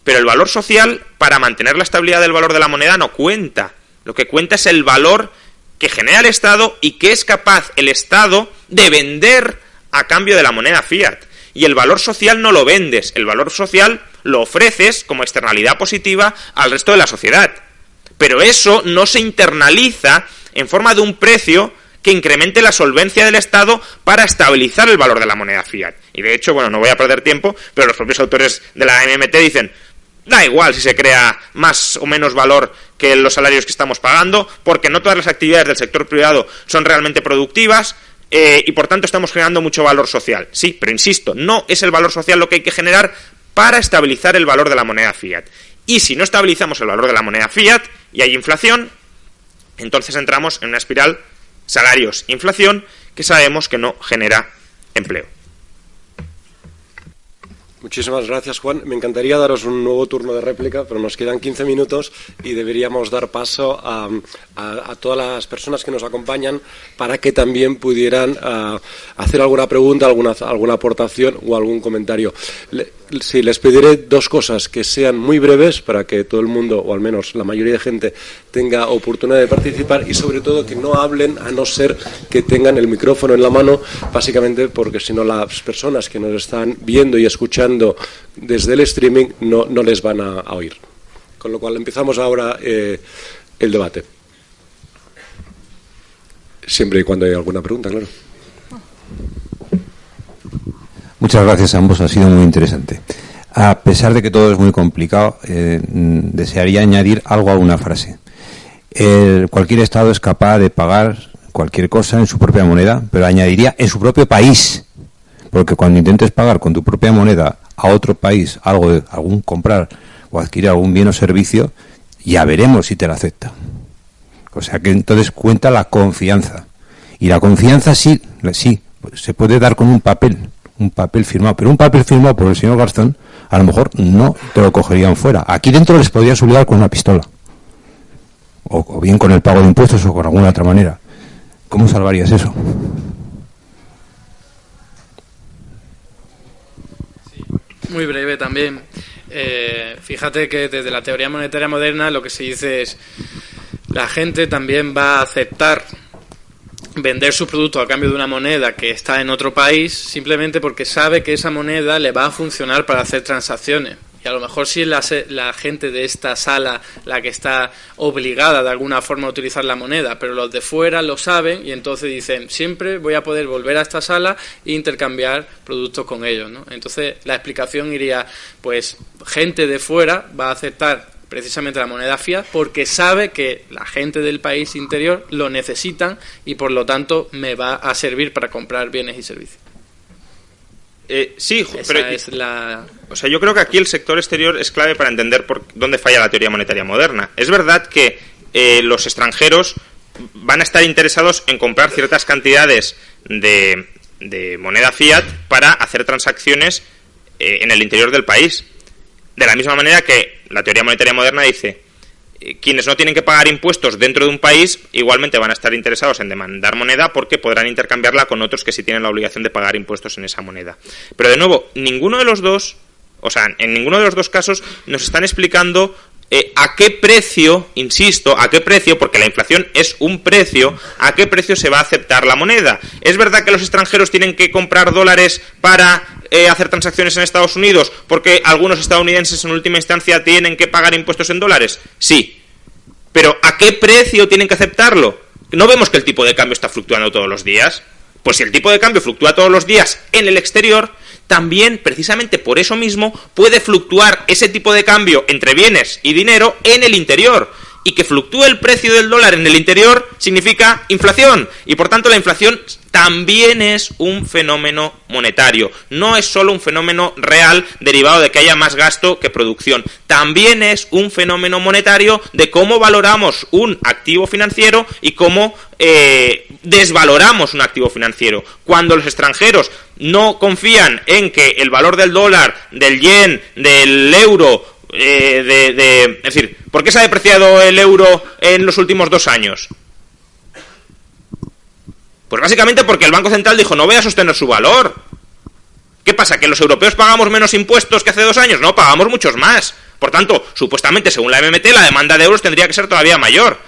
Pero el valor social, para mantener la estabilidad del valor de la moneda, no cuenta. Lo que cuenta es el valor que genera el Estado y que es capaz el Estado de vender a cambio de la moneda fiat. Y el valor social no lo vendes, el valor social lo ofreces como externalidad positiva al resto de la sociedad. Pero eso no se internaliza en forma de un precio que incremente la solvencia del Estado para estabilizar el valor de la moneda fiat. Y de hecho, bueno, no voy a perder tiempo, pero los propios autores de la MMT dicen, da igual si se crea más o menos valor que los salarios que estamos pagando, porque no todas las actividades del sector privado son realmente productivas, y por tanto estamos generando mucho valor social. Sí, pero insisto, no es el valor social lo que hay que generar para estabilizar el valor de la moneda fiat. Y si no estabilizamos el valor de la moneda fiat y hay inflación, entonces entramos en una espiral salarios-inflación que sabemos que no genera empleo. Muchísimas gracias, Juan. Me encantaría daros un nuevo turno de réplica, pero nos quedan 15 minutos y deberíamos dar paso a todas las personas que nos acompañan para que también pudieran hacer alguna pregunta, alguna aportación o algún comentario. Sí, les pediré dos cosas, que sean muy breves para que todo el mundo, o al menos la mayoría de gente, tenga oportunidad de participar y sobre todo que no hablen a no ser que tengan el micrófono en la mano, básicamente porque si no las personas que nos están viendo y escuchando desde el streaming no les van a oír. Con lo cual empezamos ahora el debate. Siempre y cuando haya alguna pregunta, claro. Muchas gracias a ambos, ha sido muy interesante. A pesar de que todo es muy complicado, desearía añadir algo a una frase. Cualquier Estado es capaz de pagar cualquier cosa en su propia moneda, pero añadiría en su propio país, porque cuando intentes pagar con tu propia moneda a otro país comprar o adquirir algún bien o servicio, ya veremos si te lo acepta. O sea que entonces cuenta la confianza. Y la confianza sí, se puede dar con un papel firmado, pero un papel firmado por el señor Garzón a lo mejor no te lo cogerían fuera. Aquí dentro les podrías obligar con una pistola, o bien con el pago de impuestos o con alguna otra manera. ¿Cómo salvarías eso? Sí, muy breve también. Fíjate que desde la teoría monetaria moderna lo que se dice es la gente también va a aceptar vender sus productos a cambio de una moneda que está en otro país simplemente porque sabe que esa moneda le va a funcionar para hacer transacciones. Y a lo mejor sí es la gente de esta sala la que está obligada de alguna forma a utilizar la moneda, pero los de fuera lo saben y entonces dicen, siempre voy a poder volver a esta sala e intercambiar productos con ellos, ¿no? Entonces la explicación iría, pues gente de fuera va a aceptar precisamente la moneda fiat porque sabe que la gente del país interior lo necesitan y por lo tanto me va a servir para comprar bienes y servicios. Sí, esa pero es la... O sea, yo creo que aquí el sector exterior es clave para entender por dónde falla la teoría monetaria moderna. Es verdad que los extranjeros van a estar interesados en comprar ciertas cantidades de moneda fiat para hacer transacciones en el interior del país. De la misma manera que la teoría monetaria moderna dice, quienes no tienen que pagar impuestos dentro de un país igualmente van a estar interesados en demandar moneda porque podrán intercambiarla con otros que sí tienen la obligación de pagar impuestos en esa moneda. Pero de nuevo, en ninguno de los dos casos nos están explicando a qué precio, insisto, a qué precio, porque la inflación es un precio, a qué precio se va a aceptar la moneda. ¿Es verdad que los extranjeros tienen que comprar dólares para hacer transacciones en Estados Unidos porque algunos estadounidenses en última instancia tienen que pagar impuestos en dólares? Sí. Pero ¿a qué precio tienen que aceptarlo? ¿No vemos que el tipo de cambio está fluctuando todos los días? Pues si el tipo de cambio fluctúa todos los días en el exterior, también, precisamente por eso mismo, puede fluctuar ese tipo de cambio entre bienes y dinero en el interior. Y que fluctúe el precio del dólar en el interior significa inflación. Y por tanto la inflación también es un fenómeno monetario. No es solo un fenómeno real derivado de que haya más gasto que producción. También es un fenómeno monetario de cómo valoramos un activo financiero y cómo desvaloramos un activo financiero. Cuando los extranjeros no confían en que el valor del dólar, del yen, del euro... es decir, ¿por qué se ha depreciado el euro en los últimos 2 años? Pues básicamente porque el Banco Central dijo, no voy a sostener su valor. ¿Qué pasa? ¿Que los europeos pagamos menos impuestos que hace 2 años? No, pagamos muchos más. Por tanto, supuestamente, según la MMT, la demanda de euros tendría que ser todavía mayor.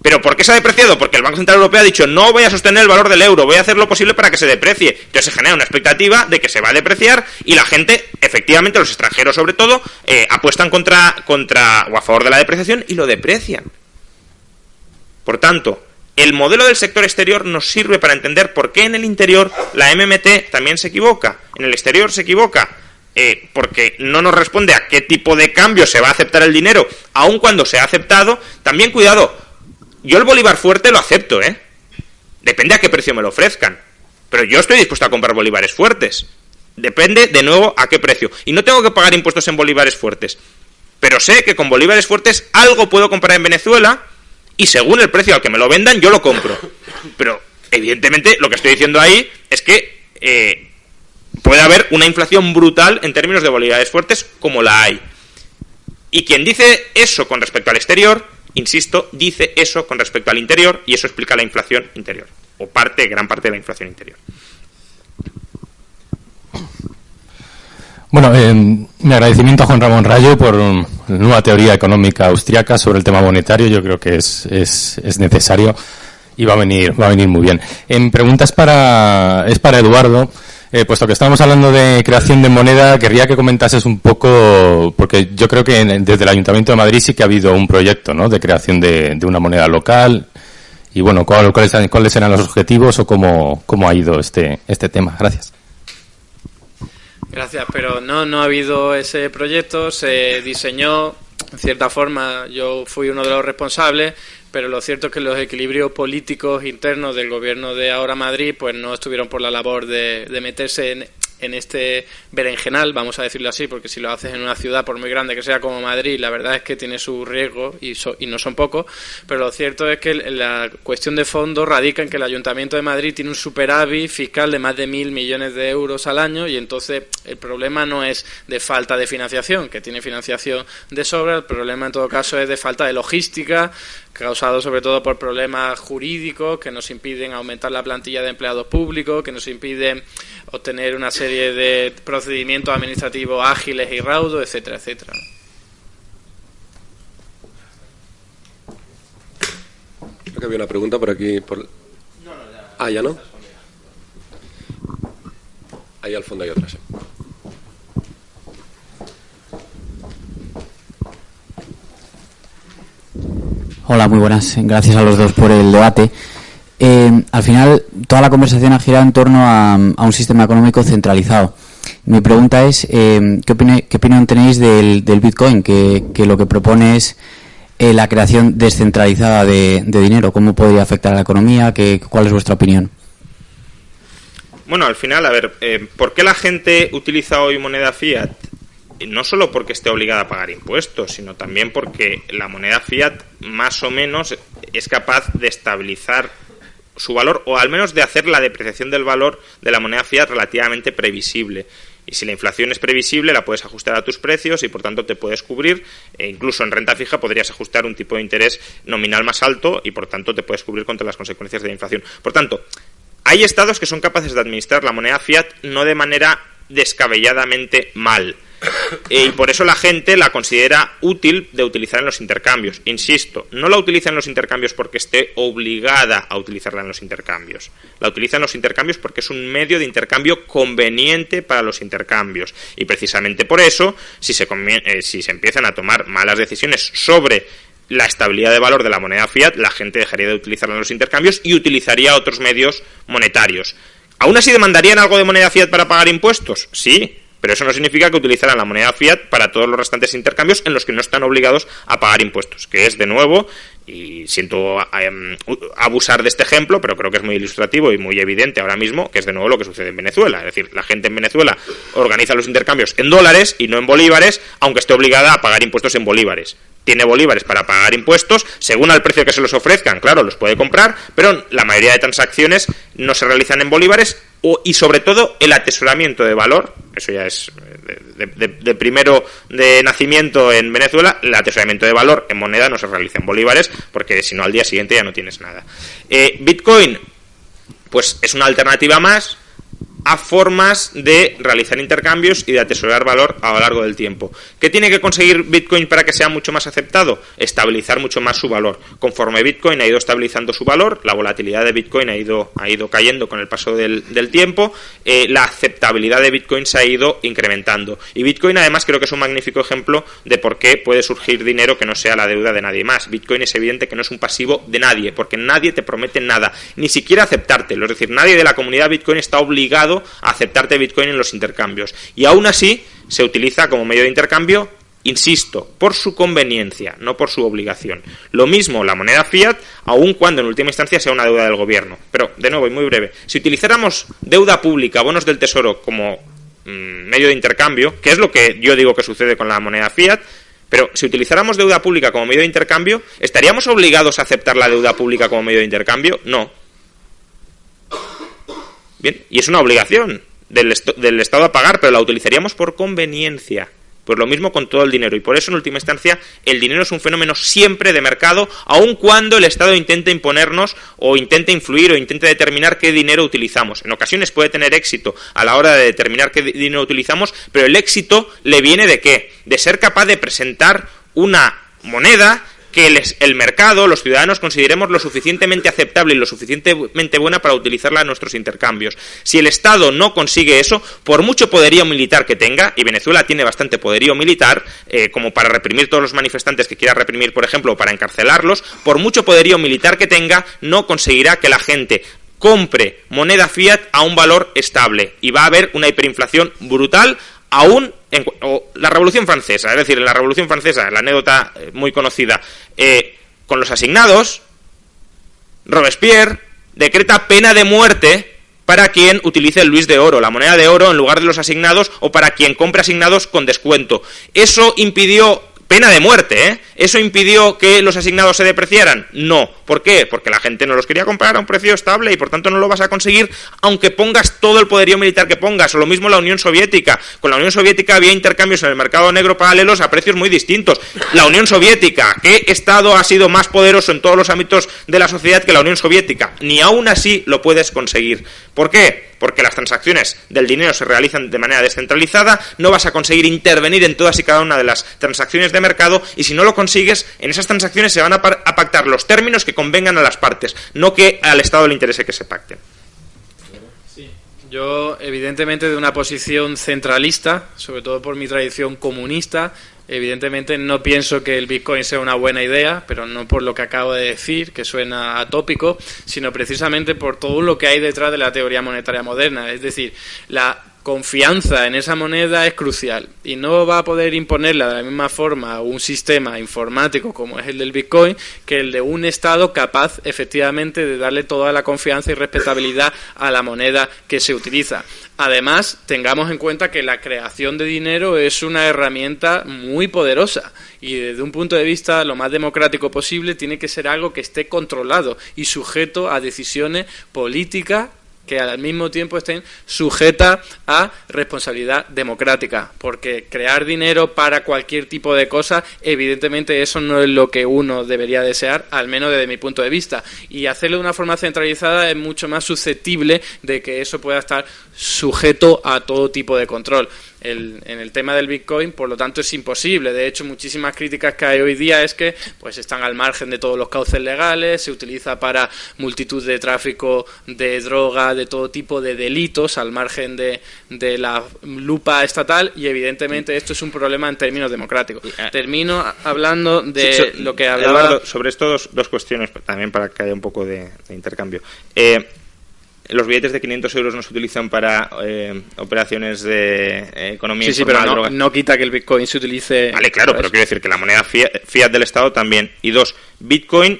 ¿Pero por qué se ha depreciado? Porque el Banco Central Europeo ha dicho, no voy a sostener el valor del euro, voy a hacer lo posible para que se deprecie. Entonces se genera una expectativa de que se va a depreciar y la gente, efectivamente, los extranjeros sobre todo, apuestan contra o a favor de la depreciación y lo deprecian. Por tanto, el modelo del sector exterior nos sirve para entender por qué en el interior la MMT también se equivoca, en el exterior se equivoca. Porque no nos responde a qué tipo de cambio se va a aceptar el dinero, aun cuando se ha aceptado. También cuidado, yo el bolívar fuerte lo acepto, depende a qué precio me lo ofrezcan, pero yo estoy dispuesto a comprar bolívares fuertes, depende de nuevo a qué precio, y no tengo que pagar impuestos en bolívares fuertes, pero sé que con bolívares fuertes algo puedo comprar en Venezuela y según el precio al que me lo vendan yo lo compro. Pero evidentemente lo que estoy diciendo ahí es que puede haber una inflación brutal en términos de bolívares fuertes como la hay. Y quien dice eso con respecto al exterior, insisto, dice eso con respecto al interior y eso explica la inflación interior, o gran parte de la inflación interior. Bueno, mi agradecimiento a Juan Ramón Rayo por la nueva teoría económica austriaca sobre el tema monetario. Yo creo que es necesario y va a venir muy bien. En preguntas para Eduardo. Puesto que estábamos hablando de creación de moneda, querría que comentases un poco, porque yo creo que desde el Ayuntamiento de Madrid sí que ha habido un proyecto, ¿no?, de creación de una moneda local. Y bueno, ¿cuáles eran los objetivos o cómo ha ido este tema? Gracias. Gracias, pero no ha habido ese proyecto, se diseñó, en cierta forma, yo fui uno de los responsables, pero lo cierto es que los equilibrios políticos internos del gobierno de ahora Madrid pues no estuvieron por la labor de meterse en este berenjenal, vamos a decirlo así, porque si lo haces en una ciudad, por muy grande que sea como Madrid, la verdad es que tiene su riesgo y no son pocos, pero lo cierto es que la cuestión de fondo radica en que el Ayuntamiento de Madrid tiene un superávit fiscal de más de 1.000 millones de euros al año y entonces el problema no es de falta de financiación, que tiene financiación de sobra, el problema en todo caso es de falta de logística, causado sobre todo por problemas jurídicos que nos impiden aumentar la plantilla de empleados públicos, que nos impiden obtener una serie de procedimientos administrativos ágiles y raudos, etcétera, etcétera. Creo que había una pregunta por aquí. ¿Ya no? Ahí al fondo hay otra, sí. Hola, muy buenas. Gracias a los dos por el debate. Al final, toda la conversación ha girado en torno a un sistema económico centralizado. Mi pregunta es, ¿qué opinión tenéis del Bitcoin? Que lo que propone es la creación descentralizada de dinero. ¿Cómo podría afectar a la economía? ¿Cuál es vuestra opinión? Bueno, al final, a ver, ¿por qué la gente utiliza hoy moneda fiat? No solo porque esté obligada a pagar impuestos, sino también porque la moneda fiat más o menos es capaz de estabilizar su valor, o al menos de hacer la depreciación del valor de la moneda fiat relativamente previsible. Y si la inflación es previsible, la puedes ajustar a tus precios y por tanto te puedes cubrir, e incluso en renta fija podrías ajustar un tipo de interés nominal más alto y por tanto te puedes cubrir contra las consecuencias de la inflación. Por tanto, hay estados que son capaces de administrar la moneda fiat no de manera descabelladamente mal. Y por eso la gente la considera útil de utilizar en los intercambios. Insisto, no la utiliza en los intercambios porque esté obligada a utilizarla en los intercambios. La utiliza en los intercambios porque es un medio de intercambio conveniente para los intercambios. Y precisamente por eso, si se empiezan a tomar malas decisiones sobre la estabilidad de valor de la moneda fiat, la gente dejaría de utilizarla en los intercambios y utilizaría otros medios monetarios. ¿Aún así demandarían algo de moneda fiat para pagar impuestos? Sí, pero eso no significa que utilizaran la moneda fiat para todos los restantes intercambios en los que no están obligados a pagar impuestos, que es, de nuevo, y siento abusar de este ejemplo, pero creo que es muy ilustrativo y muy evidente ahora mismo, que es de nuevo lo que sucede en Venezuela. Es decir, la gente en Venezuela organiza los intercambios en dólares y no en bolívares, aunque esté obligada a pagar impuestos en bolívares. Tiene bolívares para pagar impuestos, según al precio que se los ofrezcan, claro, los puede comprar, pero la mayoría de transacciones no se realizan en bolívares, y sobre todo el atesoramiento de valor, eso ya es de primero de nacimiento en Venezuela, el atesoramiento de valor en moneda no se realiza en bolívares, porque si no al día siguiente ya no tienes nada. Bitcoin, pues es una alternativa más a formas de realizar intercambios y de atesorar valor a lo largo del tiempo. ¿Qué tiene que conseguir Bitcoin para que sea mucho más aceptado? Estabilizar mucho más su valor. Conforme Bitcoin ha ido estabilizando su valor, la volatilidad de Bitcoin ha ido cayendo con el paso del tiempo, la aceptabilidad de Bitcoin se ha ido incrementando. Y Bitcoin además creo que es un magnífico ejemplo de por qué puede surgir dinero que no sea la deuda de nadie más. Bitcoin es evidente que no es un pasivo de nadie, porque nadie te promete nada, ni siquiera aceptártelo. Es decir, nadie de la comunidad Bitcoin está obligado a aceptarte Bitcoin en los intercambios. Y aún así se utiliza como medio de intercambio, insisto, por su conveniencia, no por su obligación. Lo mismo la moneda fiat, aun cuando en última instancia sea una deuda del gobierno. Pero, de nuevo, y muy breve, si utilizáramos deuda pública, bonos del tesoro como medio de intercambio, que es lo que yo digo que sucede con la moneda fiat, pero si utilizáramos deuda pública como medio de intercambio, ¿estaríamos obligados a aceptar la deuda pública como medio de intercambio? No. Bien, y es una obligación del Estado a pagar, pero la utilizaríamos por conveniencia. Pues lo mismo con todo el dinero, y por eso en última instancia el dinero es un fenómeno siempre de mercado, aun cuando el Estado intente imponernos o intente influir o intente determinar qué dinero utilizamos. En ocasiones puede tener éxito a la hora de determinar qué dinero utilizamos, pero el éxito le viene ¿de qué? De ser capaz de presentar una moneda que el mercado, los ciudadanos, consideremos lo suficientemente aceptable y lo suficientemente buena para utilizarla en nuestros intercambios. Si el Estado no consigue eso, por mucho poderío militar que tenga, y Venezuela tiene bastante poderío militar, como para reprimir todos los manifestantes que quiera reprimir, por ejemplo, o para encarcelarlos, por mucho poderío militar que tenga, no conseguirá que la gente compre moneda fiat a un valor estable, y va a haber una hiperinflación brutal, aún la Revolución Francesa. Es decir, en la Revolución Francesa, la anécdota muy conocida, con los asignados, Robespierre decreta pena de muerte para quien utilice el luis de oro, la moneda de oro, en lugar de los asignados, o para quien compre asignados con descuento. Eso impidió... Pena de muerte, ¿Eso impidió que los asignados se depreciaran? No. ¿Por qué? Porque la gente no los quería comprar a un precio estable y por tanto no lo vas a conseguir aunque pongas todo el poderío militar que pongas. O lo mismo la Unión Soviética. Con la Unión Soviética había intercambios en el mercado negro paralelos a precios muy distintos. La Unión Soviética, ¿qué Estado ha sido más poderoso en todos los ámbitos de la sociedad que la Unión Soviética? Ni aún así lo puedes conseguir. ¿Por qué? Porque las transacciones del dinero se realizan de manera descentralizada, no vas a conseguir intervenir en todas y cada una de las transacciones de mercado, y si no lo consigues, en esas transacciones se van a pactar los términos que convengan a las partes, no que al Estado le interese que se pacten. Sí. Yo, evidentemente, de una posición centralista, sobre todo por mi tradición comunista, evidentemente no pienso que el Bitcoin sea una buena idea, pero no por lo que acabo de decir, que suena atópico, sino precisamente por todo lo que hay detrás de la teoría monetaria moderna. Es decir, la confianza en esa moneda es crucial y no va a poder imponerla de la misma forma un sistema informático como es el del Bitcoin que el de un Estado capaz efectivamente de darle toda la confianza y respetabilidad a la moneda que se utiliza. Además, tengamos en cuenta que la creación de dinero es una herramienta muy poderosa y desde un punto de vista lo más democrático posible tiene que ser algo que esté controlado y sujeto a decisiones políticas que al mismo tiempo estén sujetas a responsabilidad democrática, porque crear dinero para cualquier tipo de cosa, evidentemente eso no es lo que uno debería desear, al menos desde mi punto de vista, y hacerlo de una forma centralizada es mucho más susceptible de que eso pueda estar sujeto a todo tipo de control. En el tema del Bitcoin, por lo tanto, es imposible. De hecho, muchísimas críticas que hay hoy día es que pues están al margen de todos los cauces legales, se utiliza para multitud de tráfico de droga, de todo tipo de delitos, al margen de la lupa estatal, y evidentemente esto es un problema en términos democráticos. Termino hablando de lo que hablaba... Eduardo, sobre esto dos cuestiones, también para que haya un poco de intercambio. Los billetes de 500 euros no se utilizan para operaciones de economía informal. Sí, pero no quita que el Bitcoin se utilice... Vale, claro, pero quiero decir que la moneda fiat del Estado también. Y dos, Bitcoin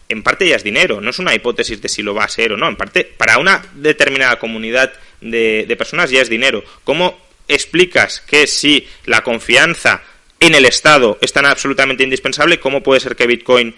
en parte ya es dinero, no es una hipótesis de si lo va a ser o no. En parte, para una determinada comunidad de personas ya es dinero. ¿Cómo explicas que si la confianza en el Estado es tan absolutamente indispensable, cómo puede ser que Bitcoin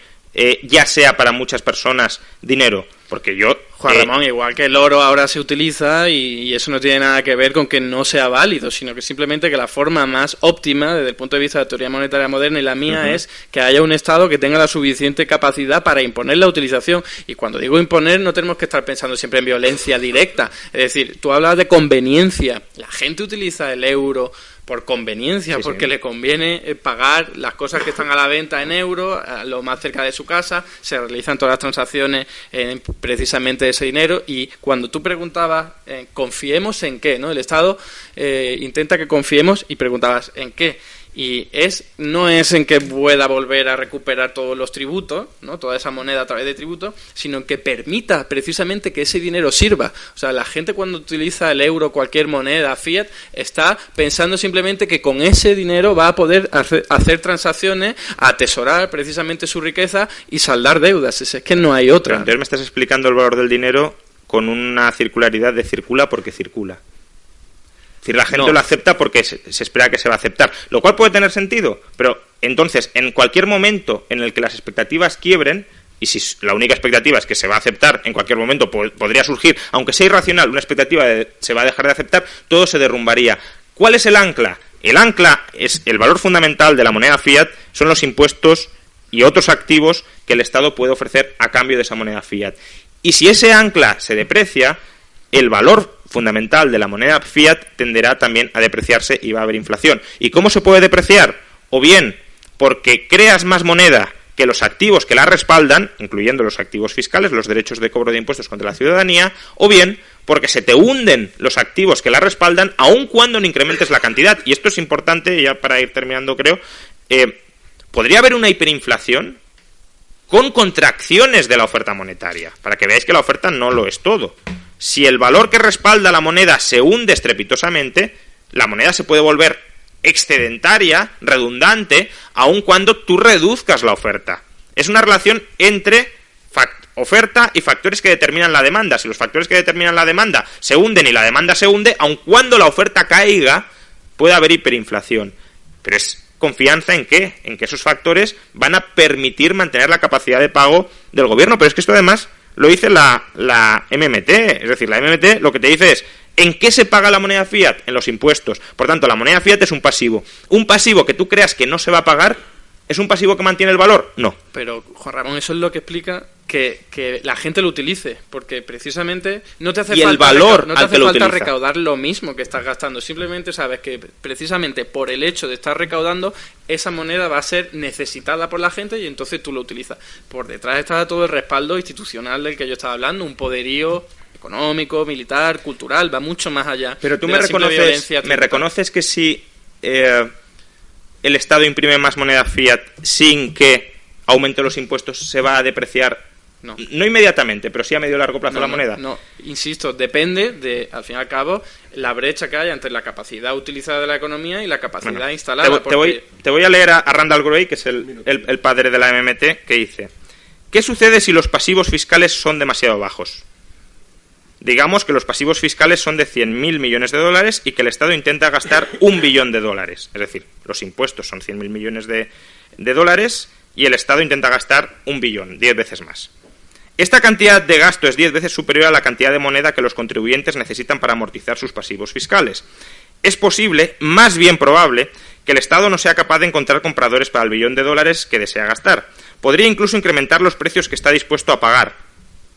ya sea para muchas personas dinero? Porque yo... Juan Ramón, igual que el oro ahora se utiliza y eso no tiene nada que ver con que no sea válido, sino que simplemente que la forma más óptima desde el punto de vista de la teoría monetaria moderna y la mía es que haya un Estado que tenga la suficiente capacidad para imponer la utilización. Y cuando digo imponer no tenemos que estar pensando siempre en violencia directa. Es decir, tú hablas de conveniencia. La gente utiliza el euro por conveniencia, sí, porque le conviene pagar las cosas que están a la venta en euros, a lo más cerca de su casa, se realizan todas las transacciones en precisamente ese dinero. Y cuando tú preguntabas, ¿confiemos en qué? ¿No? El Estado intenta que confiemos y preguntabas, ¿en qué? Y no es en que pueda volver a recuperar todos los tributos, ¿no? Toda esa moneda a través de tributos, sino en que permita precisamente que ese dinero sirva. O sea, la gente cuando utiliza el euro, cualquier moneda fiat, está pensando simplemente que con ese dinero va a poder hacer transacciones, atesorar precisamente su riqueza y saldar deudas. Es que no hay otra. Pero entonces me estás explicando el valor del dinero con una circularidad de circula porque circula. Es decir, la gente lo acepta porque se espera que se va a aceptar, lo cual puede tener sentido, pero entonces, en cualquier momento en el que las expectativas quiebren, y si la única expectativa es que se va a aceptar, en cualquier momento podría surgir, aunque sea irracional, una expectativa de se va a dejar de aceptar, todo se derrumbaría. ¿Cuál es el ancla? El ancla es el valor fundamental de la moneda fiat, son los impuestos y otros activos que el Estado puede ofrecer a cambio de esa moneda fiat. Y si ese ancla se deprecia, el valor fundamental de la moneda fiat tenderá también a depreciarse y va a haber inflación. ¿Y cómo se puede depreciar? O bien porque creas más moneda que los activos que la respaldan, incluyendo los activos fiscales, los derechos de cobro de impuestos contra la ciudadanía, o bien porque se te hunden los activos que la respaldan, aun cuando no incrementes la cantidad. Y esto es importante, ya para ir terminando creo, podría haber una hiperinflación con contracciones de la oferta monetaria, para que veáis que la oferta no lo es todo. Si el valor que respalda la moneda se hunde estrepitosamente, la moneda se puede volver excedentaria, redundante, aun cuando tú reduzcas la oferta. Es una relación entre oferta y factores que determinan la demanda. Si los factores que determinan la demanda se hunden y la demanda se hunde, aun cuando la oferta caiga, puede haber hiperinflación. Pero es confianza en ¿qué? En que esos factores van a permitir mantener la capacidad de pago del gobierno. Pero es que esto además lo dice la MMT, es decir, la MMT lo que te dice es ¿en qué se paga la moneda fiat? En los impuestos. Por tanto, la moneda fiat es un pasivo. Un pasivo que tú creas que no se va a pagar, ¿es un pasivo que mantiene el valor? No. Pero, Juan Ramón, eso es lo que explica que la gente lo utilice, porque precisamente no te hace falta recaudar lo mismo que estás gastando, simplemente sabes que precisamente por el hecho de estar recaudando, esa moneda va a ser necesitada por la gente y entonces tú lo utilizas. Por detrás está todo el respaldo institucional del que yo estaba hablando, un poderío económico, militar, cultural, va mucho más allá. Pero tú de me la simple violencia reconoces que si el Estado imprime más moneda fiat sin que aumente los impuestos, se va a depreciar. No Inmediatamente, pero sí a medio largo plazo la moneda. No, insisto, depende de, al fin y al cabo, la brecha que hay entre la capacidad utilizada de la economía y la capacidad instalada. Te voy a leer a Randall Gray, que es el padre de la MMT, que dice: ¿qué sucede si los pasivos fiscales son demasiado bajos? Digamos que los pasivos fiscales son de 100.000 millones de dólares y que el Estado intenta gastar $1 billón. Es decir, los impuestos son 100.000 millones de dólares y el Estado intenta gastar 1 billón, 10 veces más. Esta cantidad de gasto es 10 veces superior a la cantidad de moneda que los contribuyentes necesitan para amortizar sus pasivos fiscales. Es posible, más bien probable, que el Estado no sea capaz de encontrar compradores para el $1 billón que desea gastar. Podría incluso incrementar los precios que está dispuesto a pagar,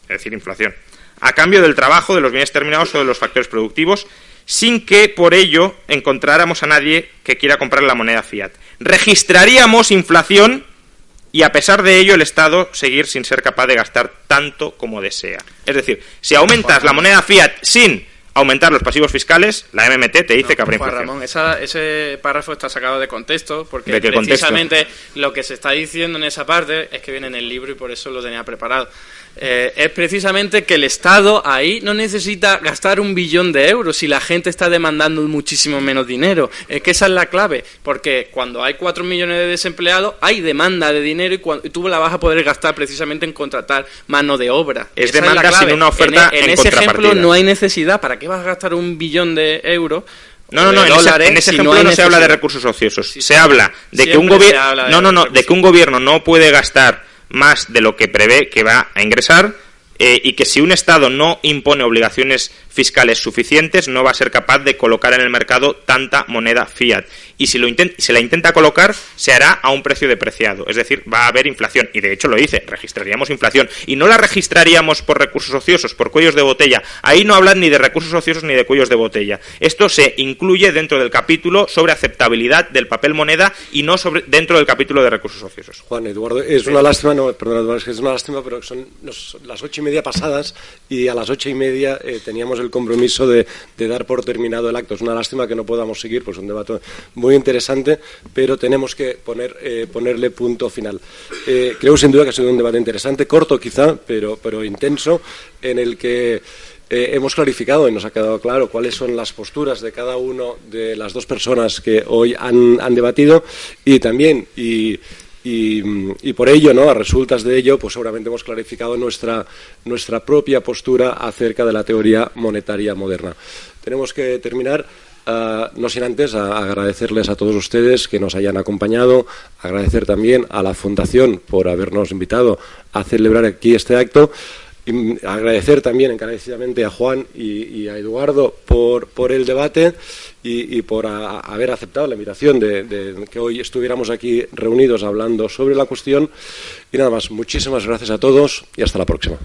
es decir, inflación, a cambio del trabajo, de los bienes terminados o de los factores productivos, sin que por ello encontráramos a nadie que quiera comprar la moneda fiat. Registraríamos inflación y a pesar de ello el Estado seguir sin ser capaz de gastar tanto como desea. Es decir, si aumentas la moneda fiat sin aumentar los pasivos fiscales, la MMT te dice que habrá inflación. Ramón, ese párrafo está sacado de contexto, porque precisamente lo que se está diciendo en esa parte es que viene en el libro y por eso lo tenía preparado. Es precisamente que el Estado ahí no necesita gastar $1 billón si la gente está demandando muchísimo menos dinero. Es que esa es la clave, porque cuando hay 4 millones de desempleados hay demanda de dinero y tú la vas a poder gastar precisamente en contratar mano de obra. Es demanda sin una oferta en ese ejemplo no hay necesidad. ¿Para qué vas a gastar $1 billón? No, en ese ejemplo no se habla de recursos ociosos. Se habla de que un gobierno no puede gastar más de lo que prevé que va a ingresar y que si un Estado no impone obligaciones fiscales suficientes no va a ser capaz de colocar en el mercado tanta moneda fiat. Y si la intenta colocar, se hará a un precio depreciado. Es decir, va a haber inflación. Y de hecho lo dice, registraríamos inflación. Y no la registraríamos por recursos ociosos, por cuellos de botella. Ahí no hablan ni de recursos ociosos ni de cuellos de botella. Esto se incluye dentro del capítulo sobre aceptabilidad del papel moneda y no dentro del capítulo de recursos ociosos. Juan, Eduardo, es una lástima, es una lástima, pero son las 8:30 pasadas y a las 8:30 teníamos el compromiso de dar por terminado el acto. Es una lástima que no podamos seguir, pues es un debate muy interesante, pero tenemos que ponerle punto final. Creo sin duda que ha sido un debate interesante, corto quizá, pero intenso, en el que hemos clarificado y nos ha quedado claro cuáles son las posturas de cada uno de las dos personas que hoy han debatido y también y por ello, ¿no?, a resultas de ello, pues seguramente hemos clarificado nuestra propia postura acerca de la teoría monetaria moderna. Tenemos que terminar, no sin antes agradecerles a todos ustedes que nos hayan acompañado, agradecer también a la Fundación por habernos invitado a celebrar aquí este acto. Y agradecer también encarecidamente a Juan y a Eduardo por el debate y por haber aceptado la invitación de que hoy estuviéramos aquí reunidos hablando sobre la cuestión. Y nada más, muchísimas gracias a todos y hasta la próxima.